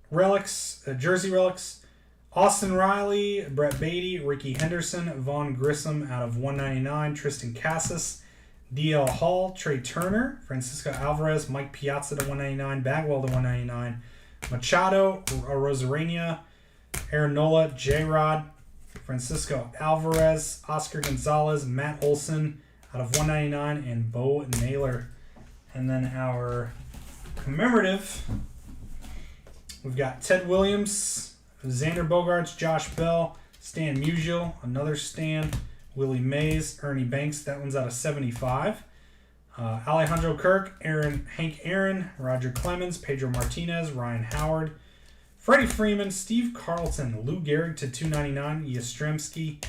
Relics, jersey relics. Austin Riley, Brett Beatty, Ricky Henderson, Vaughn Grissom out of 199, Tristan Casas, DL Hall, Trey Turner, Francisco Alvarez, Mike Piazza to 199, Bagwell to 199, Machado, Rosarena, Aaron Nola, J-Rod, Francisco Alvarez, Oscar Gonzalez, Matt Olson out of 199, and Bo Naylor. And then our commemorative, we've got Ted Williams, Xander Bogaerts, Josh Bell, Stan Musial, another Stan, Willie Mays, Ernie Banks, that one's out of 75. Alejandro Kirk, Hank Aaron, Roger Clemens, Pedro Martinez, Ryan Howard, Freddie Freeman, Steve Carlton, Lou Gehrig to 299, Yastrzemski,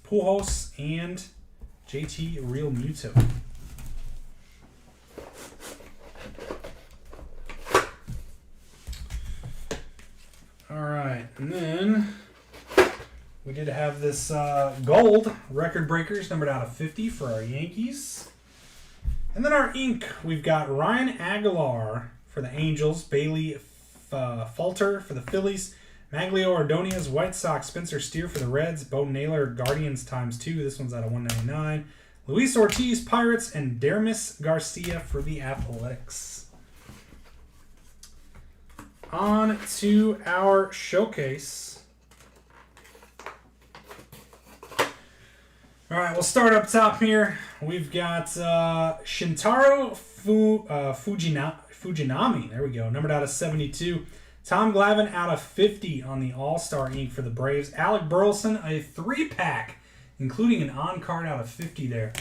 Pujols, and JT Real Muto. have this gold record breakers numbered out of 50 for our Yankees. And then our ink, we've got Ryan Aguilar for the Angels, Bailey Falter for the Phillies, Maglio Ordonez, White Sox, Spencer Steer for the Reds, Bo Naylor, Guardians ×2. This one's out of 199. Luis Ortiz, Pirates, and Dermis Garcia for the Athletics. On to our showcase. All right, we'll start up top here. We've got Shintaro Fujinami. There we go. Numbered out of 72. Tom Glavine out of 50 on the All-Star ink for the Braves. Alec Burleson, a 3-pack, including an on-card out of 50 there.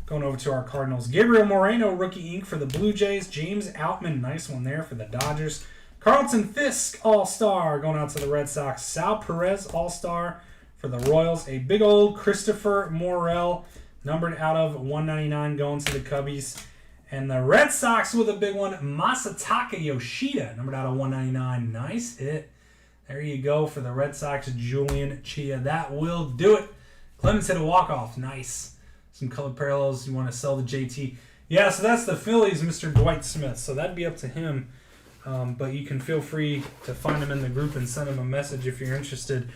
Going over to our Cardinals. Gabriel Moreno, rookie ink for the Blue Jays. James Outman, nice one there for the Dodgers. Carlton Fisk, All-Star, going out to the Red Sox. Sal Perez, All-Star for the Royals. A big old Christopher Morel, numbered out of 199, going to the Cubbies. And the Red Sox with a big one, Masataka Yoshida, numbered out of 199. Nice hit. There you go for the Red Sox, Julian Chia. That will do it. Clemens hit a walk-off. Nice. Some color parallels. You want to sell the JT. Yeah, so that's the Phillies, Mr. Dwight Smith. So that'd be up to him. But you can feel free to find him in the group and send him a message if you're interested.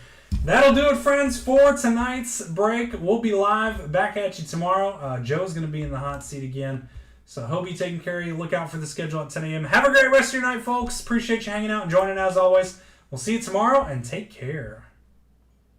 That'll do it, friends, for tonight's break. We'll be live back at you tomorrow. Joe's going to be in the hot seat again. So I hope you're taking care of you. Look out for the schedule at 10 a.m. Have a great rest of your night, folks. Appreciate you hanging out and joining as always. We'll see you tomorrow, and take care.